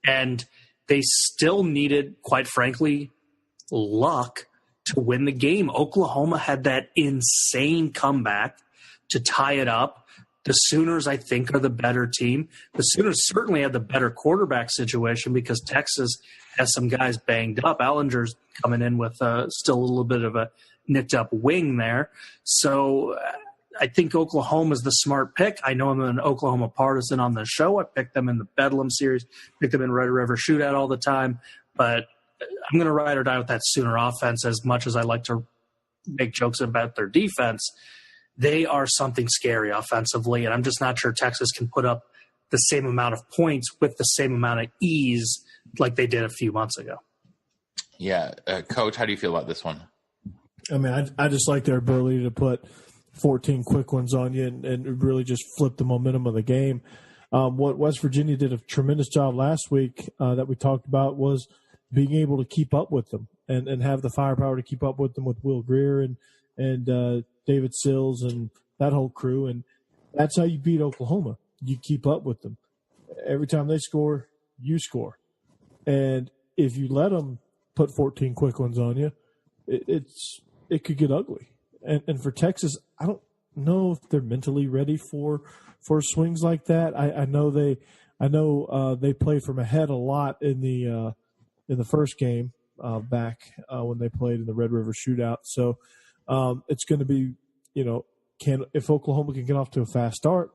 and they still needed, quite frankly, luck to win the game. Oklahoma had that insane comeback to tie it up. The Sooners, I think, are the better team. The Sooners certainly had the better quarterback situation because Texas has some guys banged up. Ellinger's coming in with still a little bit of a nicked up wing there. So I think Oklahoma is the smart pick. I know I'm an Oklahoma partisan on the show. I picked them in the Bedlam series, picked them in Red River Shootout all the time. But I'm going to ride or die with that Sooner offense as much as I like to make jokes about their defense. They are something scary offensively, and I'm just not sure Texas can put up the same amount of points with the same amount of ease like they did a few months ago. Yeah. Coach, how do you feel about this one? I mean, I just like their ability to put 14 quick ones on you and really just flip the momentum of the game. What West Virginia did a tremendous job last week that we talked about was being able to keep up with them and have the firepower to keep up with them with Will Grier and David Sills and that whole crew. And that's how you beat Oklahoma. You keep up with them. Every time they score, you score. And if you let them put 14 quick ones on you, it could get ugly. And for Texas, I don't know if they're mentally ready for swings like that. I know they played from ahead a lot in the first game back when they played in the Red River Shootout. So it's going to be, if Oklahoma can get off to a fast start,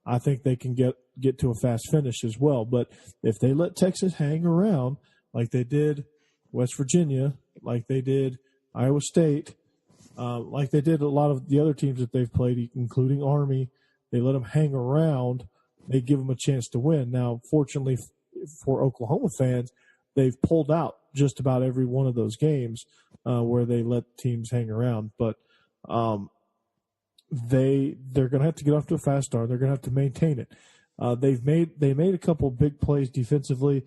I think they can get to a fast finish as well. But if they let Texas hang around like they did West Virginia, like they did Iowa State, like they did a lot of the other teams that they've played, including Army, they let them hang around, they give them a chance to win. Now, fortunately for Oklahoma fans, they've pulled out just about every one of those games where they let teams hang around. But they're going to have to get off to a fast start. They're going to have to maintain it. They made a couple big plays defensively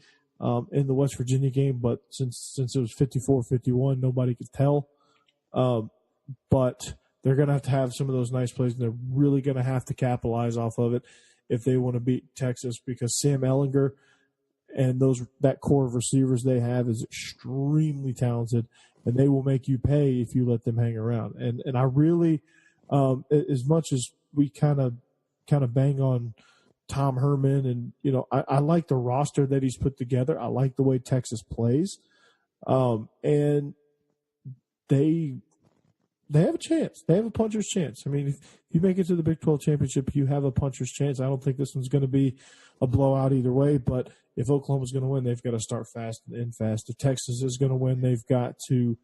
in the West Virginia game, but since it was 54-51, nobody could tell. But they're going to have some of those nice plays, and they're really going to have to capitalize off of it if they want to beat Texas, because Sam Ehlinger and that core of receivers they have is extremely talented, and they will make you pay if you let them hang around. And I really, as much as we kind of bang on Tom Herman, and I like the roster that he's put together. I like the way Texas plays, and they have a chance. They have a puncher's chance. I mean, if you make it to the Big 12 championship, you have a puncher's chance. I don't think this one's going to be a blowout either way, but if Oklahoma's going to win, they've got to start fast and end fast. If Texas is going to win, they've got to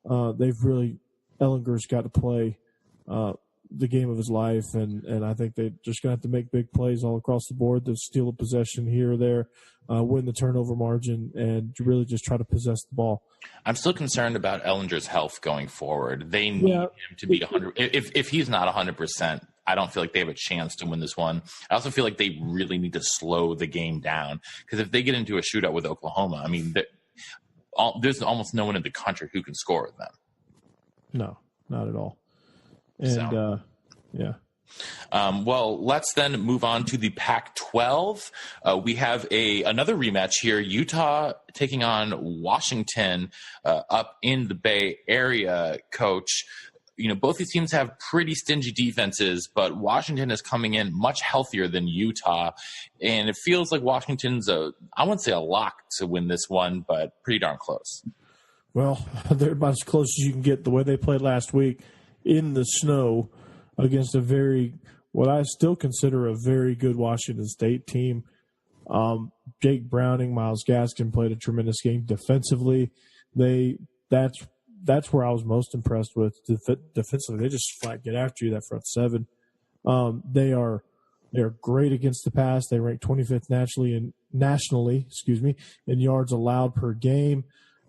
Ehlinger's got to play the game of his life, and I think they're just going to have to make big plays all across the board to steal a possession here or there, win the turnover margin, and really just try to possess the ball. I'm still concerned about Ellinger's health going forward. They need him to be 100. If he's not 100%, I don't feel like they have a chance to win this one. I also feel like they really need to slow the game down, because if they get into a shootout with Oklahoma, I mean, there's almost no one in the country who can score with them. No, not at all. And yeah. Well, let's then move on to the Pac-12. We have another rematch here. Utah taking on Washington up in the Bay Area, Coach. You know, both these teams have pretty stingy defenses, but Washington is coming in much healthier than Utah. And it feels like Washington's I wouldn't say a lock to win this one, but pretty darn close. Well, they're about as close as you can get the way they played last week in the snow against what I still consider a very good Washington State team. Jake Browning, Myles Gaskin played a tremendous game defensively. That's where I was most impressed with defensively. They just flat get after you, that front seven. They're great against the pass. They rank 25th nationally in yards allowed per game.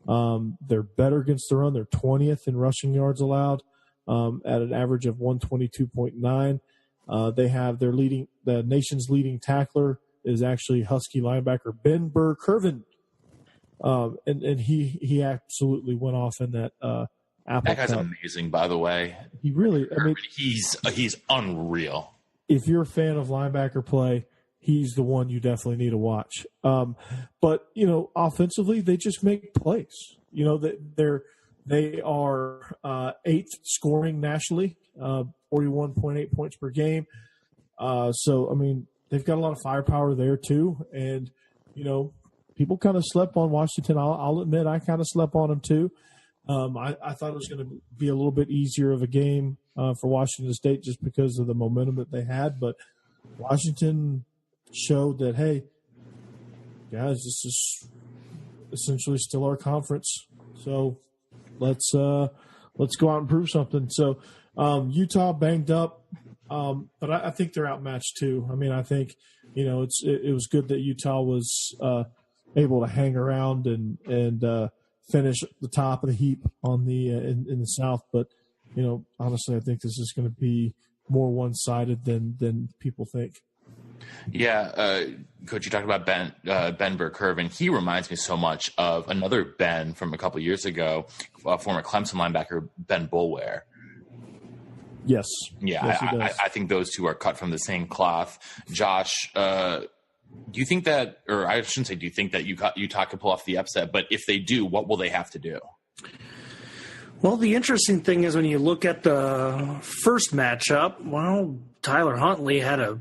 They're better against the run. They're 20th in rushing yards allowed at an average of 122.9. They have the nation's leading tackler is actually Husky linebacker Ben Burr-Kirven. And he absolutely went off in that Apple That guy's Cup. amazing, by the way. He really, I mean, he's unreal. If you're a fan of linebacker play, he's the one you definitely need to watch. But offensively, they just make plays. They are eighth scoring nationally, 41.8 points per game. So I mean, they've got a lot of firepower there too, and people kind of slept on Washington. I'll admit I kind of slept on them too. I thought it was going to be a little bit easier of a game for Washington State just because of the momentum that they had. But Washington showed that, hey, guys, this is essentially still our conference. So let's go out and prove something. So Utah banged up, but I think they're outmatched too. I mean, I think it was good that Utah was able to hang around and finish at the top of the heap on the in the South. But honestly, I think this is going to be more one-sided than people think. Yeah, Coach, you talked about Ben Burr-Kirven. He reminds me so much of another Ben from a couple years ago, former Clemson linebacker Ben Boulware. Yes. Yeah, yes, I think those two are cut from the same cloth. Josh, do you think that, or I shouldn't say do you think that Utah could pull off the upset, but if they do, what will they have to do? Well, the interesting thing is when you look at the first matchup, well, Tyler Huntley had a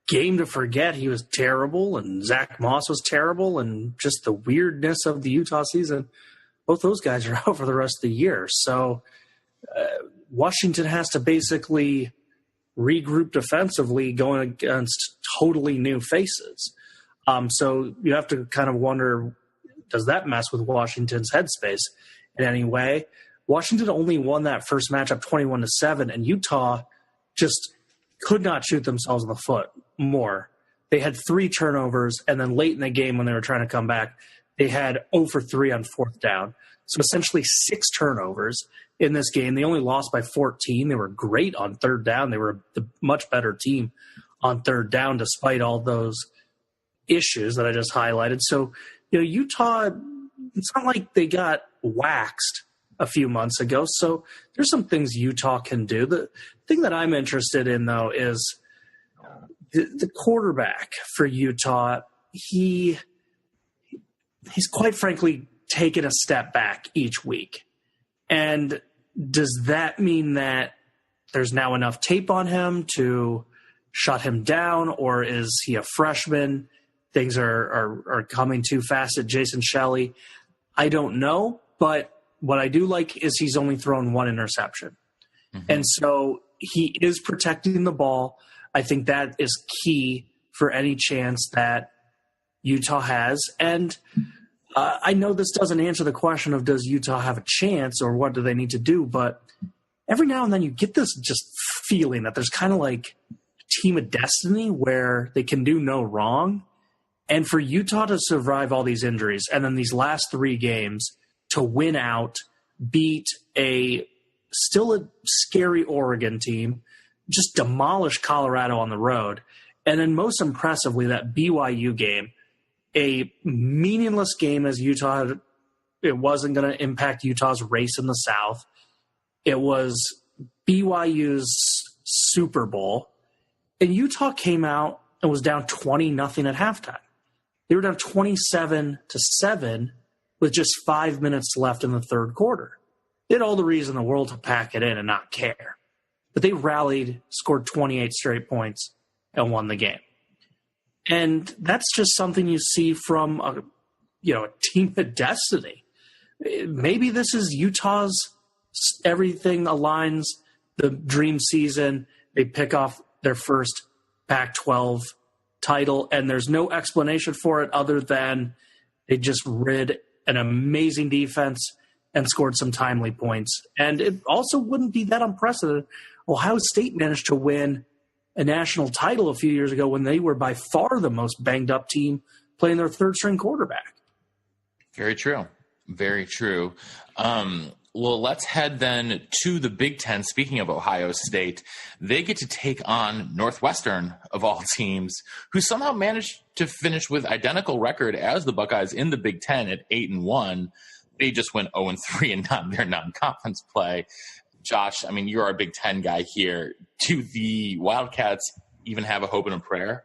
game to forget. He was terrible, and Zach Moss was terrible, and just the weirdness of the Utah season. Both those guys are out for the rest of the year. So Washington has to basically regroup defensively going against totally new faces. So you have to kind of wonder, does that mess with Washington's headspace in any way? Washington only won that first matchup 21-7, and Utah just could not shoot themselves in the foot more. They had 3 turnovers, and then late in the game when they were trying to come back, they had 0 for 3 on fourth down. So essentially 6 turnovers in this game. They only lost by 14. They were great on third down. They were the much better team on third down despite all those issues that I just highlighted. So, Utah, it's not like they got waxed a few months ago. So there's some things Utah can do. The thing that I'm interested in, though, is the quarterback for Utah. He's quite frankly taken a step back each week. And does that mean that there's now enough tape on him to shut him down, or is he a freshman? Things are coming too fast at Jason Shelley. I don't know, but what I do like is he's only thrown 1 interception. Mm-hmm. And so he is protecting the ball. I think that is key for any chance that Utah has. And I know this doesn't answer the question of does Utah have a chance or what do they need to do, but every now and then you get this just feeling that there's kind of like a team of destiny where they can do no wrong. And for Utah to survive all these injuries and then these last 3 games to win out, beat still a scary Oregon team, just demolish Colorado on the road. And then most impressively, that BYU game, a meaningless game as Utah, it wasn't going to impact Utah's race in the South. It was BYU's Super Bowl. And Utah came out and was down 20-0 at halftime. They were down 27-7 with just 5 minutes left in the third quarter. They had all the reason in the world to pack it in and not care. But they rallied, scored 28 straight points, and won the game. And that's just something you see from a team of destiny. Maybe this is Utah's everything aligns, the dream season. They pick off their first Pac-12 title, and there's no explanation for it other than they just rid an amazing defense and scored some timely points. And it also wouldn't be that unprecedented. Ohio State managed to win a national title a few years ago when they were by far the most banged-up team playing their third-string quarterback. Very true. Very true. Well, let's head then to the Big Ten. Speaking of Ohio State, they get to take on Northwestern, of all teams, who somehow managed to finish with identical record as the Buckeyes in the Big Ten at 8-1. They just went 0-3 in their non-conference play. Josh, I mean, you're our Big Ten guy here. Do the Wildcats even have a hope and a prayer?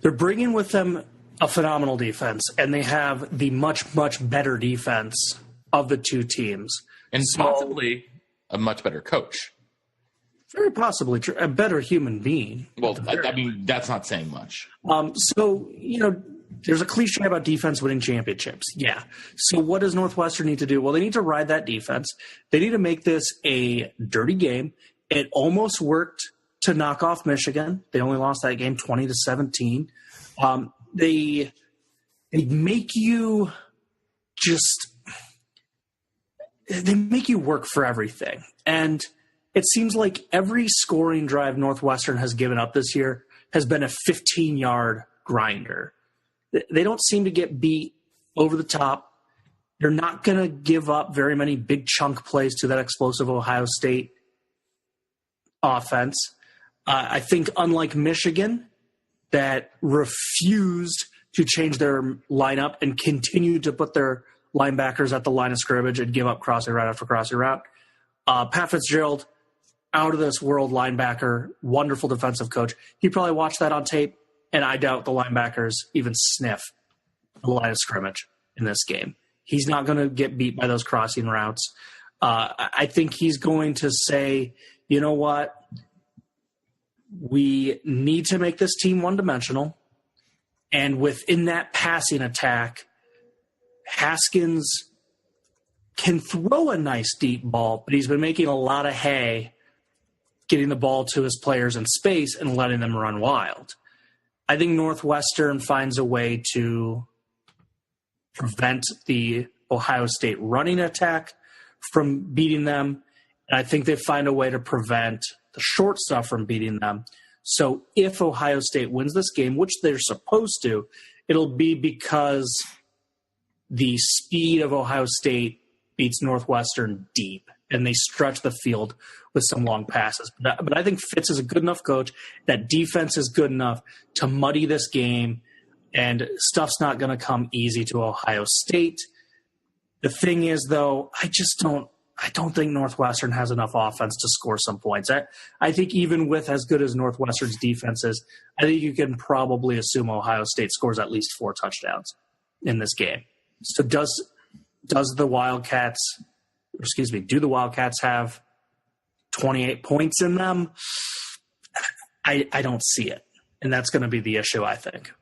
They're bringing with them a phenomenal defense, and they have the much, much better defense of the two teams. And possibly a much better coach. Very possibly a better human being. Well, I mean, that's not saying much. There's a cliche about defense winning championships. Yeah. So what does Northwestern need to do? Well, they need to ride that defense. They need to make this a dirty game. It almost worked to knock off Michigan. They only lost that game 20-17. They make you work for everything. And it seems like every scoring drive Northwestern has given up this year has been a 15-yard grinder. They don't seem to get beat over the top. They're not going to give up very many big chunk plays to that explosive Ohio State offense. I think unlike Michigan, that refused to change their lineup and continued to put their linebackers at the line of scrimmage and give up crossing route after crossing route. Pat Fitzgerald, out of this world linebacker, wonderful defensive coach. He probably watched that on tape, and I doubt the linebackers even sniff the line of scrimmage in this game. He's not going to get beat by those crossing routes. I think he's going to say, you know what? We need to make this team one-dimensional. And within that passing attack, Haskins can throw a nice deep ball, but he's been making a lot of hay getting the ball to his players in space and letting them run wild. I think Northwestern finds a way to prevent the Ohio State running attack from beating them. And I think they find a way to prevent the short stuff from beating them. So if Ohio State wins this game, which they're supposed to, it'll be because the speed of Ohio State beats Northwestern deep, and they stretch the field with some long passes. But I think Fitz is a good enough coach. That defense is good enough to muddy this game, and stuff's not going to come easy to Ohio State. The thing is, though, I don't think Northwestern has enough offense to score some points. I think even with as good as Northwestern's defense is, I think you can probably assume Ohio State scores at least 4 touchdowns in this game. So do the Wildcats have 28 points in them? I don't see it. And that's going to be the issue, I think.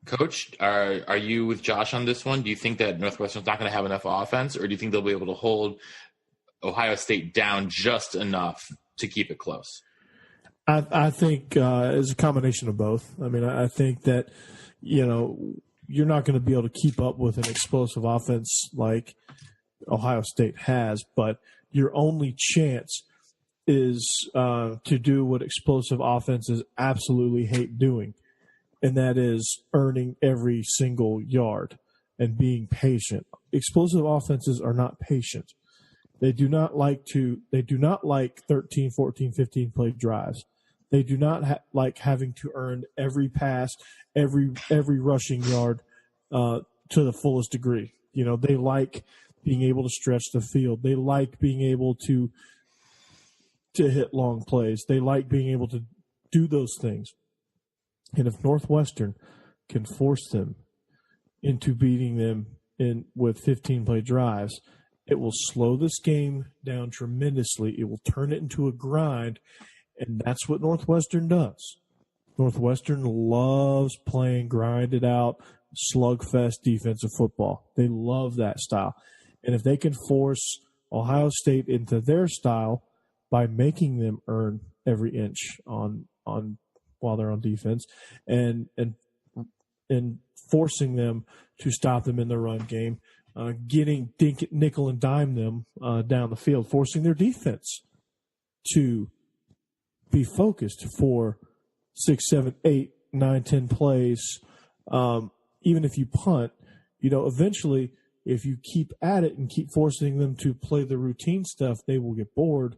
Coach, are you with Josh on this one? Do you think that Northwestern's not going to have enough offense, or do you think they'll be able to hold Ohio State down just enough to keep it close? I think it's a combination of both. I mean, I think that, you're not going to be able to keep up with an explosive offense like Ohio State has, but your only chance is to do what explosive offenses absolutely hate doing, and that is earning every single yard and being patient. Explosive offenses are not patient. They do not like 13, 14, 15 play drives. They do not like having to earn every pass, every rushing yard to the fullest degree. They like being able to stretch the field. They like being able to hit long plays. They like being able to do those things. And if Northwestern can force them into beating them with 15-play drives, it will slow this game down tremendously. It will turn it into a grind, and that's what Northwestern does. Northwestern loves playing grinded out, slugfest defensive football. They love that style. And if they can force Ohio State into their style by making them earn every inch on while they're on defense and forcing them to stop them in the run game, getting nickel and dime them down the field, forcing their defense to be focused for 6, 7, 8, 9, 10 plays. Even if you punt, eventually if you keep at it and keep forcing them to play the routine stuff, they will get bored.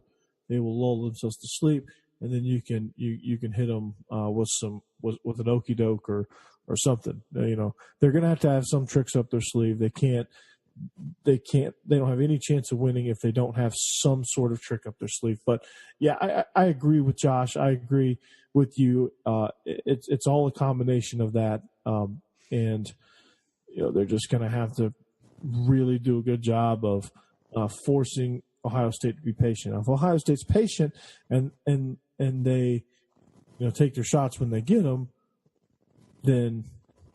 They will lull themselves to sleep, and then you can hit them with an okey doke or something. They're going to have some tricks up their sleeve. They don't have any chance of winning if they don't have some sort of trick up their sleeve. But yeah, I agree with Josh. I agree with you. It's all a combination of that. And they're just going to have to really do a good job of forcing Ohio State to be patient. If Ohio State's patient and they take their shots when they get them, then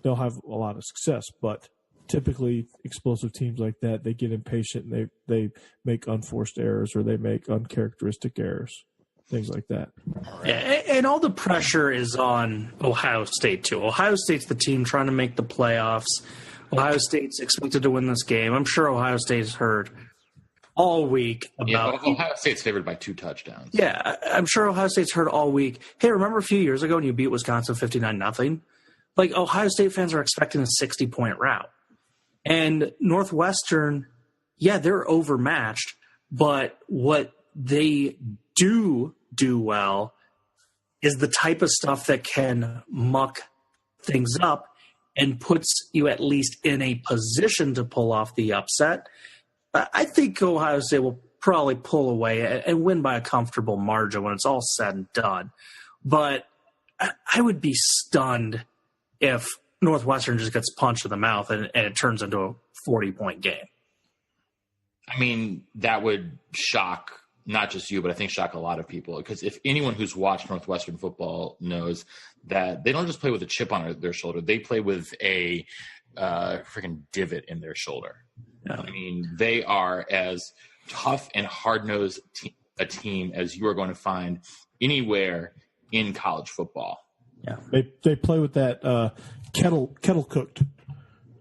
they'll have a lot of success. But typically explosive teams like that, they get impatient and they make unforced errors or they make uncharacteristic errors, things like that. Yeah, and all the pressure is on Ohio State too. Ohio State's the team trying to make the playoffs. Ohio State's expected to win this game. I'm sure Ohio State's heard all week about Ohio State's favored by 2 touchdowns. Yeah, I'm sure Ohio State's heard all week. Hey, remember a few years ago when you beat Wisconsin 59-0? Like, Ohio State fans are expecting a 60-point rout. And Northwestern, yeah, they're overmatched, but what they do well is the type of stuff that can muck things up and puts you at least in a position to pull off the upset. I think Ohio State will probably pull away and win by a comfortable margin when it's all said and done. But I would be stunned if Northwestern just gets punched in the mouth and it turns into a 40-point game. I mean, that would shock not just you, but I think shock a lot of people. Because if anyone who's watched Northwestern football knows that they don't just play with a chip on their shoulder. They play with a freaking divot in their shoulder. Yeah. I mean, they are as tough and hard-nosed a team as you are going to find anywhere in college football. Yeah, they play with that kettle cooked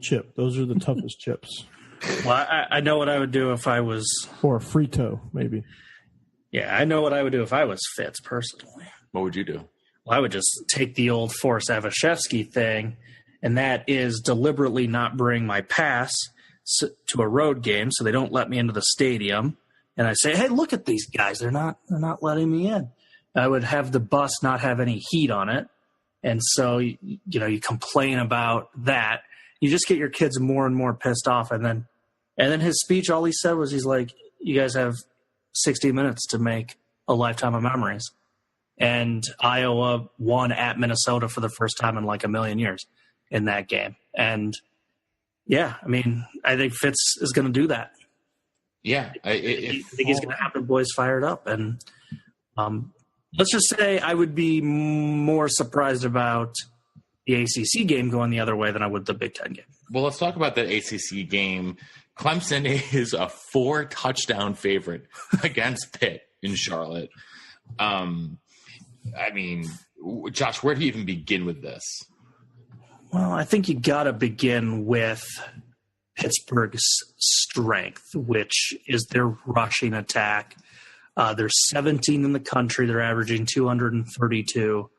chip. Those are the toughest chips. Well, I know what I would do if I was, or a Frito, maybe. Yeah, I know what I would do if I was Fitz personally. What would you do? Well, I would just take the old Forrest Avashevsky thing, and that is deliberately not bring my pass to a road game so they don't let me into the stadium. And I say, hey, look at these guys. They're not letting me in. I would have the bus not have any heat on it. And so, you complain about that. You just get your kids more and more pissed off. And then his speech, all he said was, he's like, you guys have 60 minutes to make a lifetime of memories. And Iowa won at Minnesota for the first time in like a million years in that game. And yeah, I mean, I think Fitz is going to do that. Yeah. I think he's going to have the boys fired up. And let's just say I would be more surprised about the ACC game going the other way than I would the Big Ten game. Well, let's talk about that ACC game. Clemson is a 4-touchdown favorite against Pitt in Charlotte. I mean, Josh, where do you even begin with this? Well, I think you got to begin with Pittsburgh's strength, which is their rushing attack. They're 17 in the country. They're averaging 232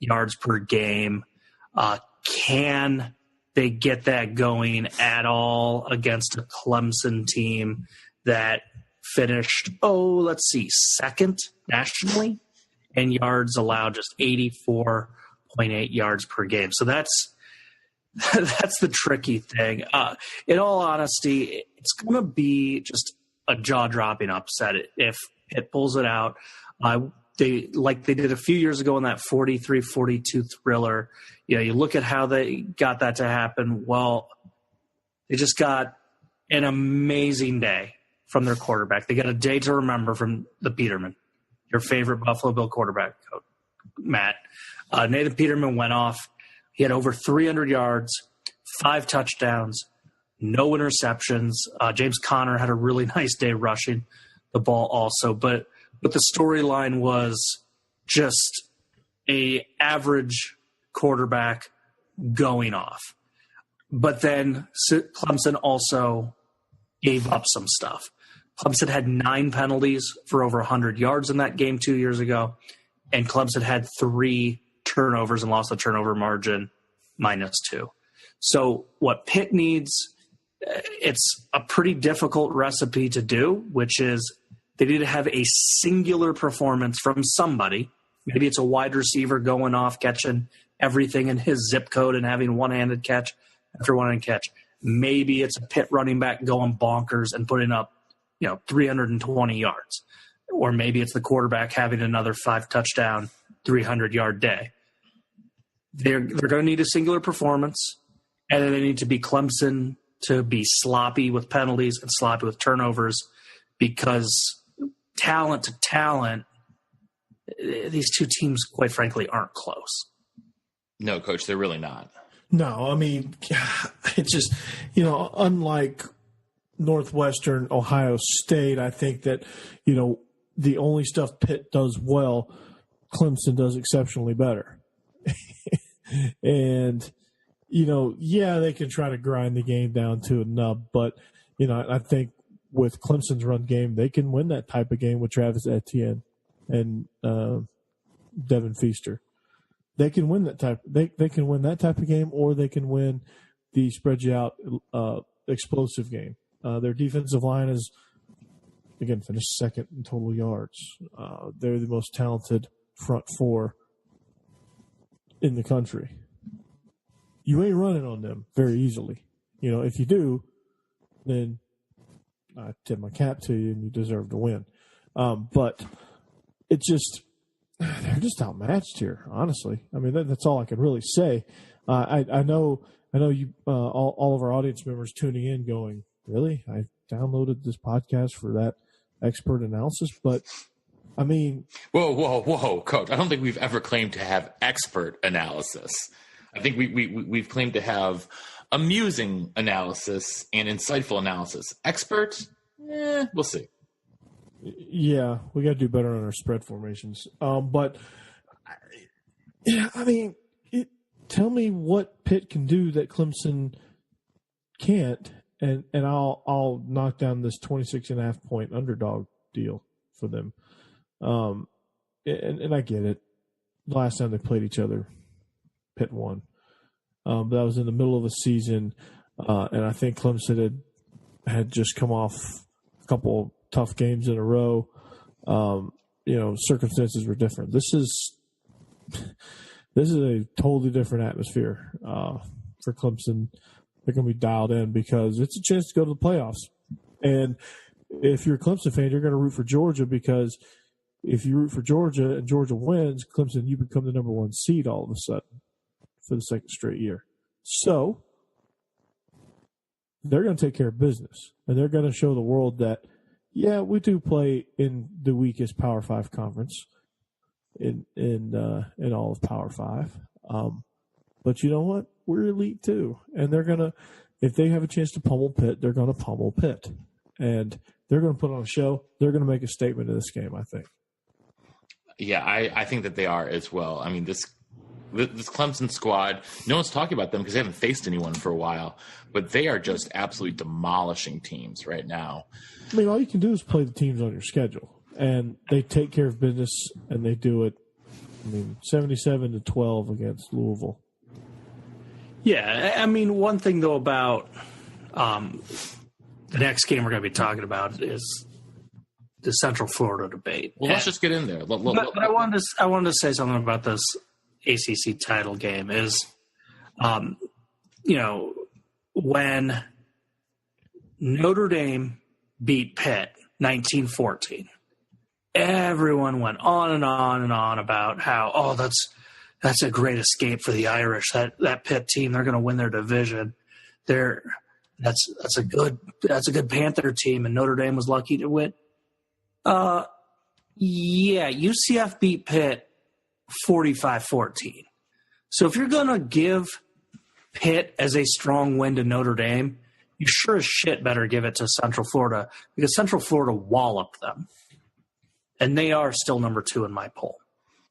yards per game. Can they get that going at all against a Clemson team that finished, second nationally in yards allowed, just 84.8 yards per game. So that's the tricky thing. In all honesty, it's going to be just a jaw-dropping upset if Pitt pulls it out. They did a few years ago in that 43-42 thriller. You look at how they got that to happen. Well, they just got an amazing day from their quarterback. They got a day to remember from the Peterman, your favorite Buffalo Bill quarterback, Matt. Nathan Peterman went off. He had over 300 yards, 5 touchdowns, no interceptions. James Conner had a really nice day rushing the ball also. But the storyline was just a average quarterback going off. But then Clemson also gave up some stuff. Clemson had 9 penalties for over 100 yards in that game 2 years ago, and Clemson had 3 turnovers and lost the turnover margin -2. So what Pitt needs, it's a pretty difficult recipe to do, which is they need to have a singular performance from somebody. Maybe it's a wide receiver going off, catching everything in his zip code and having one-handed catch after one-handed catch. Maybe it's a Pitt running back going bonkers and putting up 320 yards. Or maybe it's the quarterback having another 5-touchdown, 300-yard day. They're going to need a singular performance, and then they need to be Clemson to be sloppy with penalties and sloppy with turnovers, because talent to talent, these two teams, quite frankly, aren't close. No, Coach, they're really not. No, I mean, it's just, unlike Northwestern, Ohio State, I think that, the only stuff Pitt does well, Clemson does exceptionally better. And, they can try to grind the game down to a nub, but, I think with Clemson's run game, they can win that type of game with Travis Etienne and Devin Feaster. They can win that type. They can win that type of game, or they can win the spread you out explosive game. Their defensive line is, again, finished second in total yards. They're the most talented front four in the country. You ain't running on them very easily. If you do, then I tip my cap to you and you deserve to win. But it's just, they're just outmatched here, honestly. I mean, that's all I can really say. I know you, all of our audience members tuning in going, really? I downloaded this podcast for that expert analysis, but I mean, whoa, Coach! I don't think we've ever claimed to have expert analysis. I think we've claimed to have amusing analysis and insightful analysis. Expert? We'll see. Yeah, we got to do better on our spread formations. But I mean, tell me what Pitt can do that Clemson can't, and I'll knock down this 26.5 point underdog deal for them. And I get it. The last time they played each other, Pitt won. But that was in the middle of the season, and I think Clemson had just come off a couple of tough games in a row. Circumstances were different. This is a totally different atmosphere for Clemson. They're going to be dialed in because it's a chance to go to the playoffs. And if you're a Clemson fan, you're going to root for Georgia, because if you root for Georgia and Georgia wins, Clemson, you become the number 1 seed all of a sudden for the second straight year. So they're going to take care of business, and they're going to show the world that, yeah, we do play in the weakest Power 5 conference in all of Power 5. But you know what? We're elite too. And they're going to, if they have a chance to pummel Pitt, they're going to pummel Pitt. And they're going to put on a show. They're going to make a statement in this game, I think. Yeah, I think that they are as well. I mean, this This Clemson squad, no one's talking about them because they haven't faced anyone for a while, but they are just absolutely demolishing teams right now. I mean, all you can do is play the teams on your schedule, and they take care of business, and they do it. 77-12 against Louisville. Yeah, I mean, one thing though about the next game we're going to be talking about is the Central Florida debate. Well, let's just get in there. But I wanted to say something about this ACC title game. Is when Notre Dame beat Pitt 1914, everyone went on and on and on about how that's a great escape for the Irish. That Pitt team, they're going to win their division. That's a good Panther team, and Notre Dame was lucky to win. Yeah, UCF beat Pitt 45-14. So if you're going to give Pitt as a strong win to Notre Dame, you sure as shit better give it to Central Florida, because Central Florida walloped them. And they are still number 2 in my poll.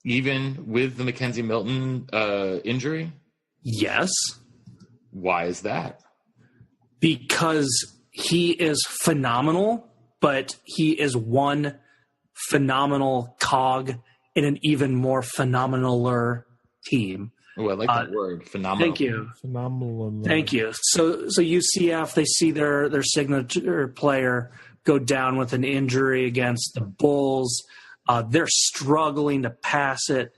Even with the Mackenzie Milton injury? Yes. Why is that? Because he is phenomenal, but he is one phenomenal cog in an even more phenomenaler team. Oh, I like that word, phenomenal. Thank you. Phenomenal. Thank you. So UCF, they see their signature player go down with an injury against the Bulls. They're struggling to pass it.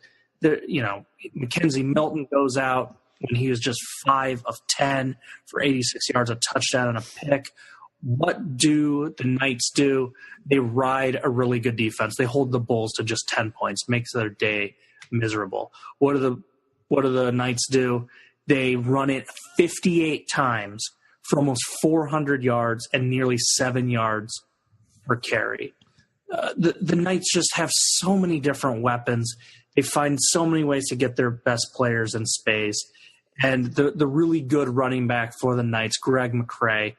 Mackenzie Milton goes out when he was just 5 of 10 for 86 yards, a touchdown, and a pick. What do the Knights do? They ride a really good defense. They hold the Bulls to just 10 points, makes their day miserable. What do the Knights do? They run it 58 times for almost 400 yards and nearly 7 yards per carry. The Knights just have so many different weapons. They find so many ways to get their best players in space. And the really good running back for the Knights, Greg McCrae,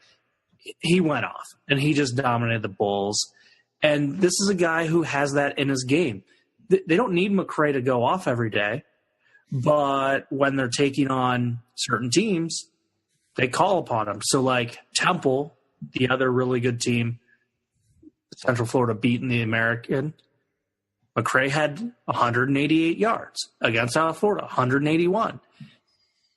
he went off and he just dominated the Bulls. And this is a guy who has that in his game. They don't need McCrae to go off every day, but when they're taking on certain teams, they call upon him. So like Temple, the other really good team, Central Florida beating the American, McCrae had 188 yards against South Florida, 181.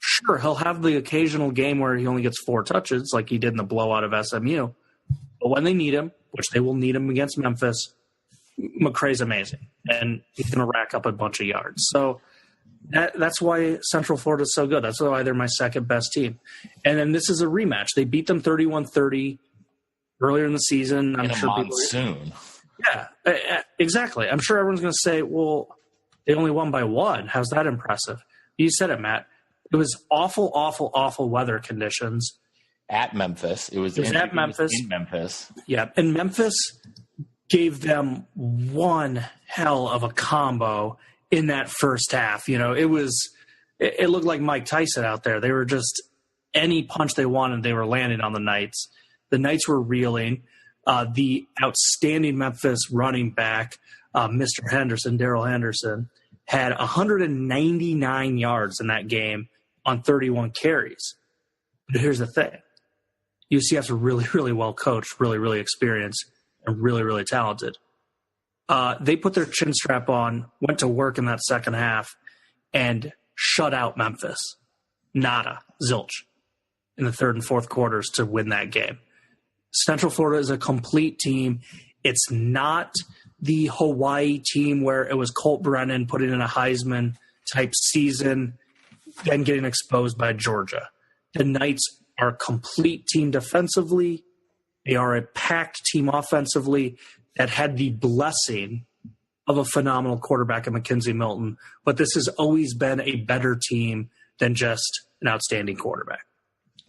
Sure, he'll have the occasional game where he only gets 4 touches like he did in the blowout of SMU. But when they need him, which they will need him against Memphis, McCrae's amazing. And he's going to rack up a bunch of yards. So that's why Central Florida is so good. That's why they're my second best team. And then this is a rematch. They beat them 31-30 earlier in the season. I'm sure monsoon. Yeah, exactly. I'm sure everyone's going to say, well, they only won by 1. How's that impressive? You said it, Matt. It was awful, awful, awful weather conditions. At Memphis. It was at Memphis. In Memphis. Yeah, and Memphis gave them one hell of a combo in that first half. It looked like Mike Tyson out there. They were just any punch they wanted, they were landing on the Knights. The Knights were reeling. The outstanding Memphis running back, Mr. Henderson, Darrell Henderson, had 199 yards in that game on 31 carries. But here's the thing. UCF's really, really well coached, really, really experienced, and really, really talented. They put their chin strap on, went to work in that second half, and shut out Memphis. Nada, zilch, in the third and fourth quarters to win that game. Central Florida is a complete team. It's not the Hawaii team where it was Colt Brennan putting in a Heisman-type season, then getting exposed by Georgia. The Knights are a complete team defensively. They are a packed team offensively that had the blessing of a phenomenal quarterback in Mackenzie Milton. But this has always been a better team than just an outstanding quarterback.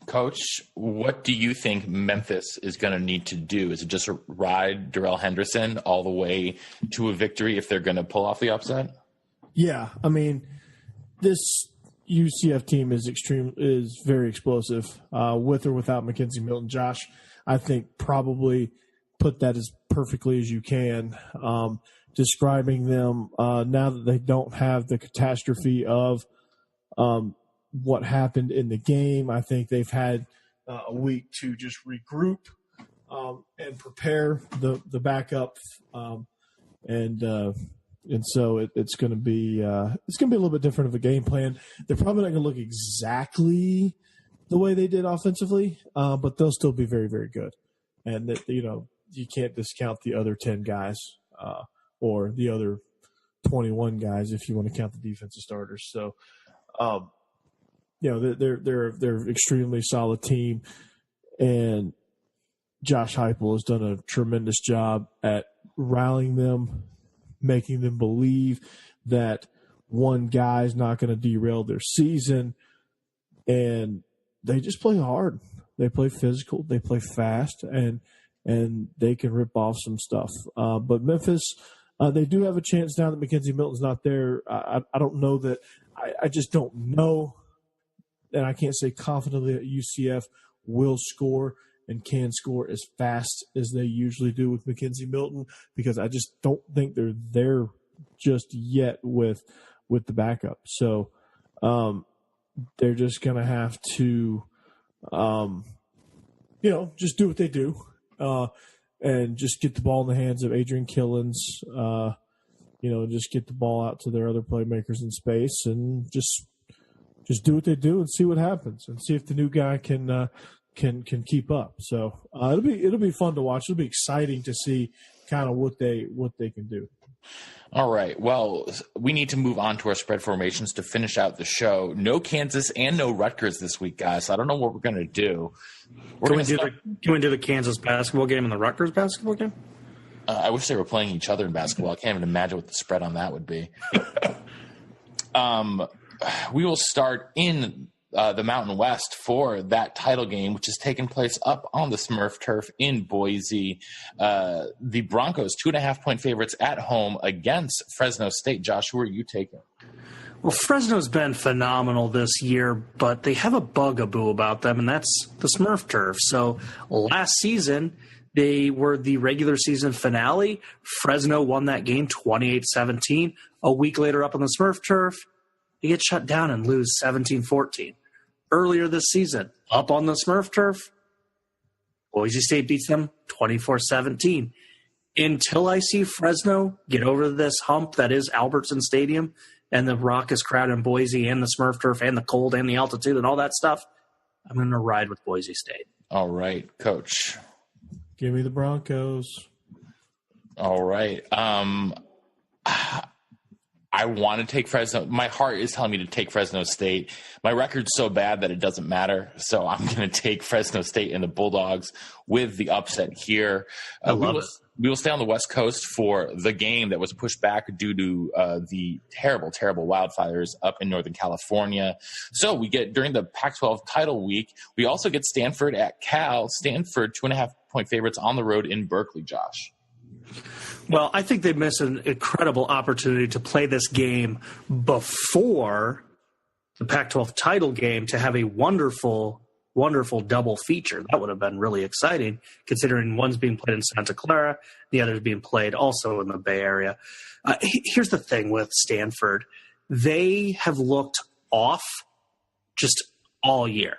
Coach, what do you think Memphis is going to need to do? Is it just ride Darrell Henderson all the way to a victory if they're going to pull off the upset? Yeah, I mean, this UCF team is very explosive, with or without Mackenzie Milton. Josh, I think probably put that as perfectly as you can, describing them now that they don't have the catastrophe of what happened in the game. I think they've had a week to just regroup and prepare the backup, and so it's going to be a little bit different of a game plan. They're probably not going to look exactly the way they did offensively, but they'll still be very, very good. And that, you can't discount the other 10 guys or the other 21 guys if you want to count the defensive starters. So, they're extremely solid team, and Josh Heupel has done a tremendous job at rallying them, making them believe that one guy is not going to derail their season, and they just play hard. They play physical. They play fast, and they can rip off some stuff. But Memphis, they do have a chance now that McKenzie Milton's not there. I don't know that – I just don't know, and I can't say confidently that UCF will score and can score as fast as they usually do with McKenzie Milton, because I just don't think they're there just yet with the backup. So they're just going to have to, just do what they do and just get the ball in the hands of Adrian Killins, just get the ball out to their other playmakers in space and just do what they do and see what happens and see if the new guy can keep up. So it'll be fun to watch. It'll be exciting to see kind of what they can do. All right. Well, we need to move on to our spread formations to finish out the show. No Kansas and no Rutgers this week, guys. So I don't know what we're going to do. Can we do the Kansas basketball game and the Rutgers basketball game? I wish they were playing each other in basketball. I can't even imagine what the spread on that would be. We will start in the Mountain West for that title game, which is taking place up on the Smurf turf in Boise. The Broncos, 2.5-point favorites at home against Fresno State. Josh, who are you taking? Well, Fresno's been phenomenal this year, but they have a bugaboo about them, and that's the Smurf turf. So last season, they were the regular season finale. Fresno won that game 28-17. A week later up on the Smurf turf, they get shut down and lose 17-14. Earlier this season, up on the Smurf turf, Boise State beats them 24-17. Until I see Fresno get over this hump that is Albertson Stadium and the raucous crowd in Boise and the Smurf turf and the cold and the altitude and all that stuff, I'm going to ride with Boise State. All right, Coach. Give me the Broncos. All right. I want to take Fresno. My heart is telling me to take Fresno State. My record's so bad that it doesn't matter. So I'm going to take Fresno State and the Bulldogs with the upset here. We will stay on the West Coast for the game that was pushed back due to the terrible, terrible wildfires up in Northern California. So we get, during the Pac-12 title week, we also get Stanford at Cal. Stanford, 2.5-point favorites on the road in Berkeley, Josh. Well, I think they missed an incredible opportunity to play this game before the Pac-12 title game to have a wonderful, wonderful double feature. That would have been really exciting, considering one's being played in Santa Clara, the other's being played also in the Bay Area. Here's the thing with Stanford. They have looked off just all year.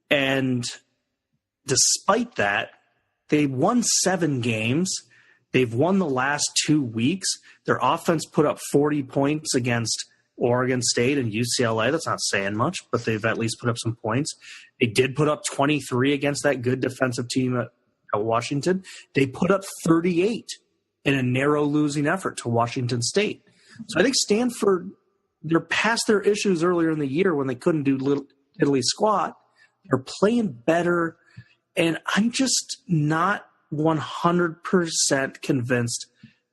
And despite that, they won 7 games. They've won the last 2 weeks. Their offense put up 40 points against Oregon State and UCLA. That's not saying much, but they've at least put up some points. They did put up 23 against that good defensive team at Washington. They put up 38 in a narrow losing effort to Washington State. So I think Stanford, they're past their issues earlier in the year when they couldn't do diddly squat. They're playing better, and I'm just not 100% convinced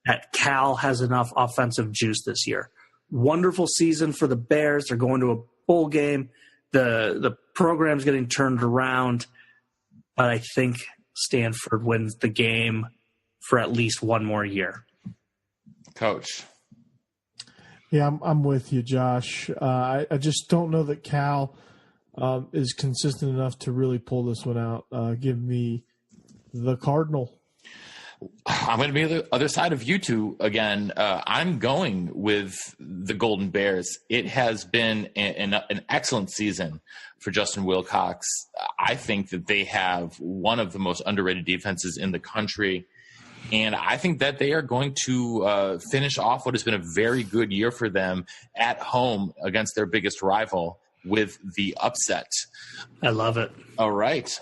that Cal has enough offensive juice this year. Wonderful season for the Bears. They're going to a bowl game. The program's getting turned around, but I think Stanford wins the game for at least one more year. Coach. Yeah, I'm with you, Josh. I just don't know that Cal is consistent enough to really pull this one out. Give me the Cardinal. I'm going to be on the other side of you two again. I'm going with the Golden Bears. It has been an excellent season for Justin Wilcox. I think that they have one of the most underrated defenses in the country. And I think that they are going to finish off what has been a very good year for them at home against their biggest rival with the upset. I love it. All right.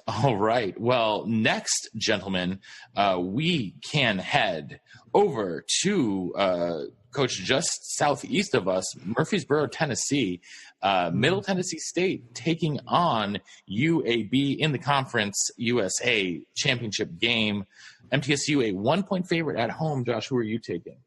Well, next, gentlemen, we can head over to Coach, just southeast of us, Murfreesboro, Tennessee. Middle Tennessee State taking on UAB in the Conference USA Championship game. MTSU, a 1-point favorite at home. Josh, who are you taking?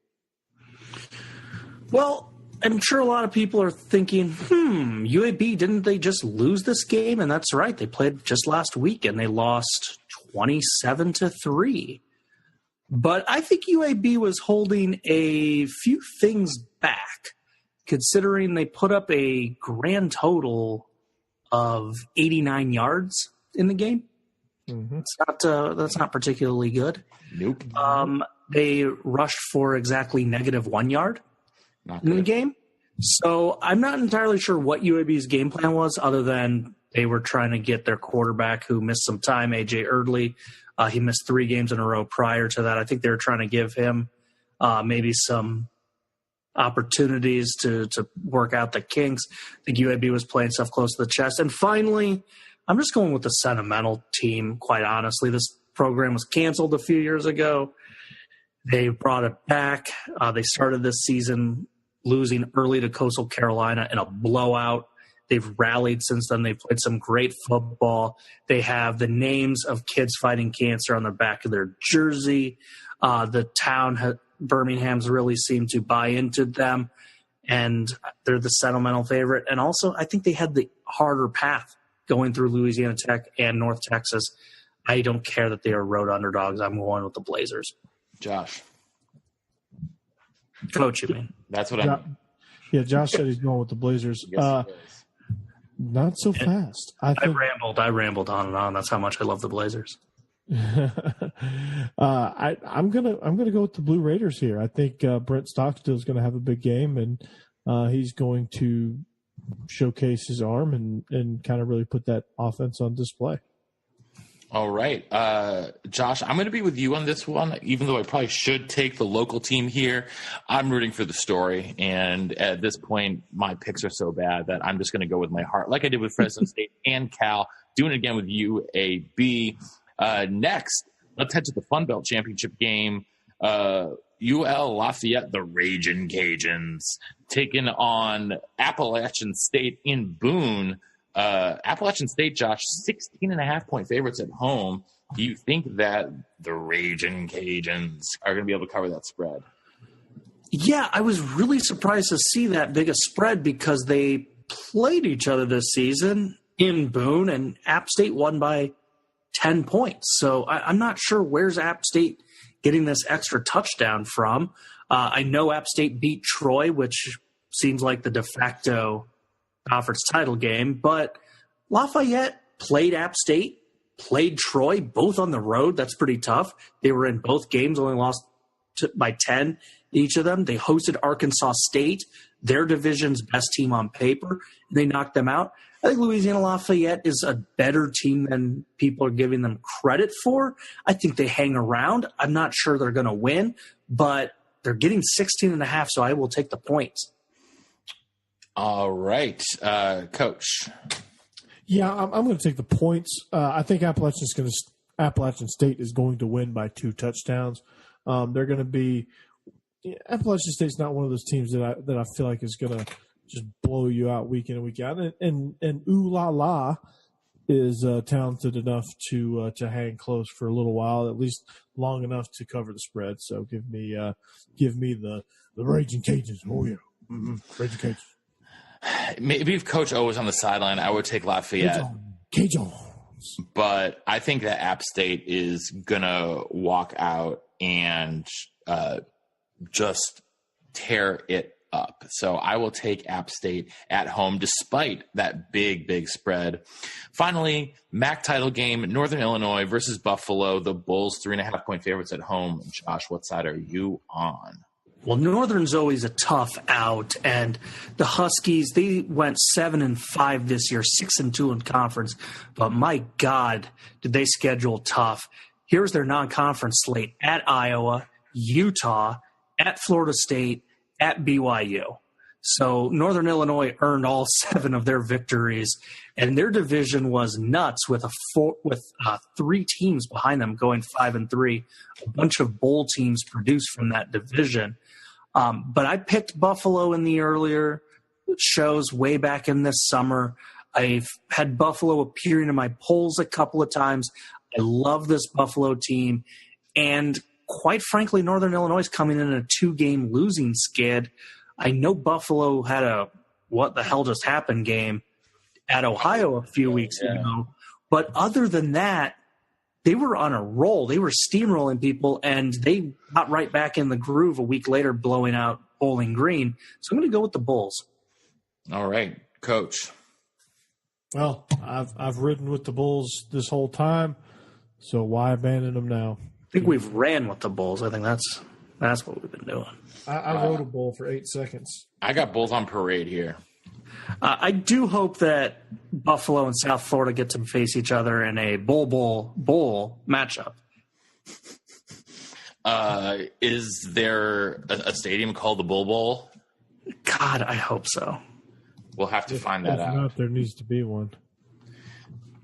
Well, I'm sure a lot of people are thinking, UAB, didn't they just lose this game? And that's right. They played just last week and they lost 27-3. But I think UAB was holding a few things back, considering they put up a grand total of 89 yards in the game. Mm-hmm. That's not particularly good. Nope. They rushed for exactly -1 yard in the game. So I'm not entirely sure what UAB's game plan was, other than they were trying to get their quarterback who missed some time, A.J. Erdley. He missed 3 games in a row prior to that. I think they were trying to give him maybe some opportunities to work out the kinks. I think UAB was playing stuff close to the chest. And finally, I'm just going with the sentimental team, quite honestly. This program was canceled a few years ago. They brought it back. They started this season losing early to Coastal Carolina in a blowout. They've rallied since then. They played some great football. They have the names of kids fighting cancer on the back of their jersey. The town, Birmingham's, really seemed to buy into them, and they're the sentimental favorite. And also, I think they had the harder path going through Louisiana Tech and North Texas. I don't care that they are road underdogs. I'm going with the Blazers. Josh. Coach, you mean? That's what I'm. Yeah, Josh said he's going with the Blazers. Not so fast. I rambled on and on. That's how much I love the Blazers. I'm gonna go with the Blue Raiders here. I think Brent Stockstill is going to have a big game, and he's going to showcase his arm and kind of really put that offense on display. All right. Josh, I'm going to be with you on this one, even though I probably should take the local team here. I'm rooting for the story, and at this point, my picks are so bad that I'm just going to go with my heart, like I did with Fresno State and Cal, doing it again with UAB. Next, let's head to the Fun Belt Championship game. UL Lafayette, the Ragin' Cajuns, taking on Appalachian State in Boone. Appalachian State, Josh, 16.5-point favorites at home. Do you think that the Ragin' Cajuns are going to be able to cover that spread? Yeah, I was really surprised to see that big a spread because they played each other this season in Boone, and App State won by 10 points. So I'm not sure where's App State getting this extra touchdown from. I know App State beat Troy, which seems like the de facto conference title game, but Lafayette played App State, played Troy, both on the road. That's pretty tough. They were in both games, only lost by 10 each of them. They hosted Arkansas State, their division's best team on paper, and they knocked them out. I think Louisiana Lafayette is a better team than people are giving them credit for. I think they hang around. I'm not sure they're going to win, but they're getting 16.5, so I will take the points. All right. Coach. Yeah, I'm going to take the points. I think Appalachian State is going to win by 2 touchdowns. They're going to be – Appalachian State's not one of those teams that I feel like is going to just blow you out week in and week out. And Ooh La La is talented enough to hang close for a little while, at least long enough to cover the spread. So give me the Ragin' Cajuns. Oh, yeah. Mm-hmm. Ragin' Cajuns. Maybe if Coach O was on the sideline, I would take Lafayette. Cajuns. But I think that App State is going to walk out and just tear it up. So I will take App State at home despite that big spread. Finally, MAC title game, Northern Illinois versus Buffalo. The Bulls 3.5-point favorites at home. Josh, what side are you on? Well, Northern's always a tough out, and the Huskies, they went 7-5 this year, 6-2 in conference. But my God, did they schedule tough. Here's their non-conference slate: at Iowa, Utah, at Florida State, at BYU. So Northern Illinois earned all 7 of their victories, and their division was nuts with three teams behind them going 5-3. A bunch of bowl teams produced from that division. But I picked Buffalo in the earlier shows way back in this summer. I've had Buffalo appearing in my polls a couple of times. I love this Buffalo team. And quite frankly, Northern Illinois is coming in a 2-game losing skid. I know Buffalo had a what the hell just happened game at Ohio a few weeks ago. But other than that, they were on a roll. They were steamrolling people, and they got right back in the groove a week later, blowing out Bowling Green. So I'm going to go with the Bulls. All right, Coach. Well, I've ridden with the Bulls this whole time, so why abandon them now? I think we've ran with the Bulls. I think that's what we've been doing. I rode a Bull for 8 seconds. I got Bulls on parade here. I do hope that Buffalo and South Florida get to face each other in a bowl matchup. Is there a stadium called the Bull Bowl? God, I hope so. We'll have to find that out. If not, there needs to be one.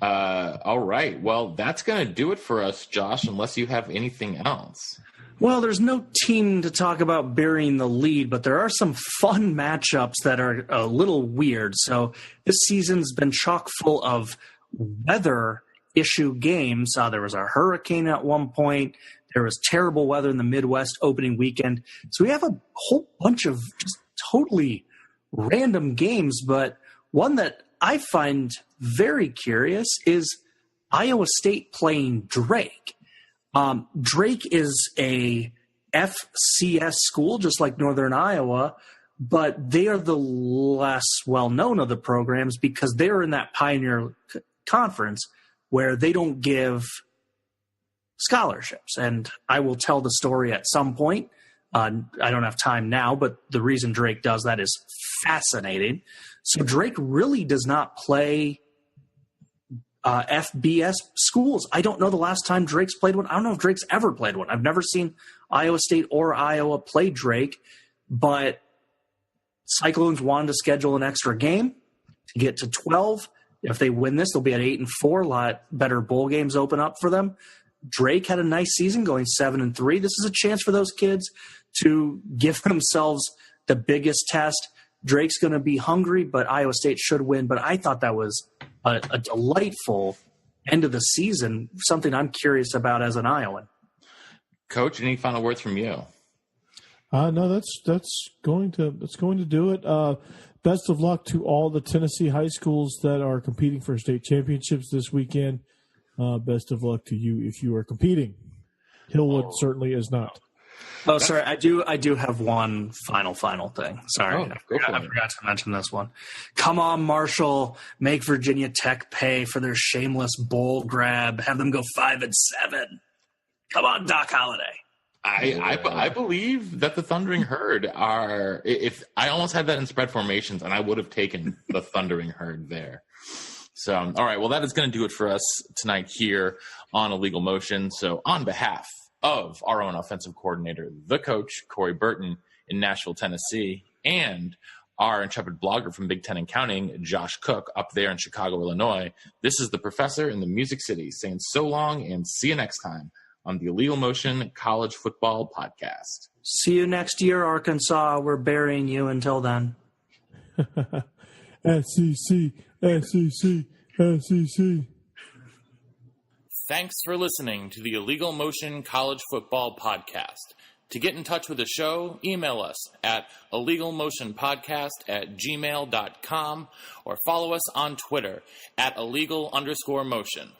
All right. Well, that's going to do it for us, Josh, unless you have anything else. Well, there's no team to talk about burying the lead, but there are some fun matchups that are a little weird. So this season's been chock full of weather issue games. There was a hurricane at one point. There was terrible weather in the Midwest opening weekend. So we have a whole bunch of just totally random games, but one that I find very curious is Iowa State playing Drake. Drake is a FCS school, just like Northern Iowa, but they are the less well-known of the programs because they're in that Pioneer Conference where they don't give scholarships. And I will tell the story at some point. I don't have time now, but the reason Drake does that is fascinating. So Drake really does not play FBS schools. I don't know the last time Drake's played one. I don't know if Drake's ever played one. I've never seen Iowa State or Iowa play Drake, but Cyclones wanted to schedule an extra game to get to 12. If they win this, they'll be at 8-4. A lot better bowl games open up for them. Drake had a nice season going 7-3. This is a chance for those kids to give themselves the biggest test. Drake's going to be hungry, but Iowa State should win. But I thought that was a delightful end of the season, something I'm curious about as an Iowan. Coach, any final words from you? No, that's going to do it. Best of luck to all the Tennessee high schools that are competing for state championships this weekend. Best of luck to you if you are competing. Hillwood certainly is not. Oh, sorry. I do have one final thing. Sorry. I forgot to mention this one. Come on, Marshall. Make Virginia Tech pay for their shameless bowl grab. Have them go 5-7. Come on, Doc Holliday. I believe that the Thundering Herd are – if I almost had that in spread formations, and I would have taken the Thundering Herd there. So, all right. Well, that is going to do it for us tonight here on Illegal Motion. So on behalf of our own offensive coordinator, the coach, Corey Burton in Nashville, Tennessee, and our intrepid blogger from Big Ten and Counting, Josh Cook, up there in Chicago, Illinois, this is the professor in the Music City saying so long and see you next time on the Illegal Motion College Football Podcast. See you next year, Arkansas. We're burying you until then. SEC, SEC, SEC. Thanks for listening to the Illegal Motion College Football Podcast. To get in touch with the show, email us at illegalmotionpodcast@gmail.com or follow us on Twitter at illegal_motion.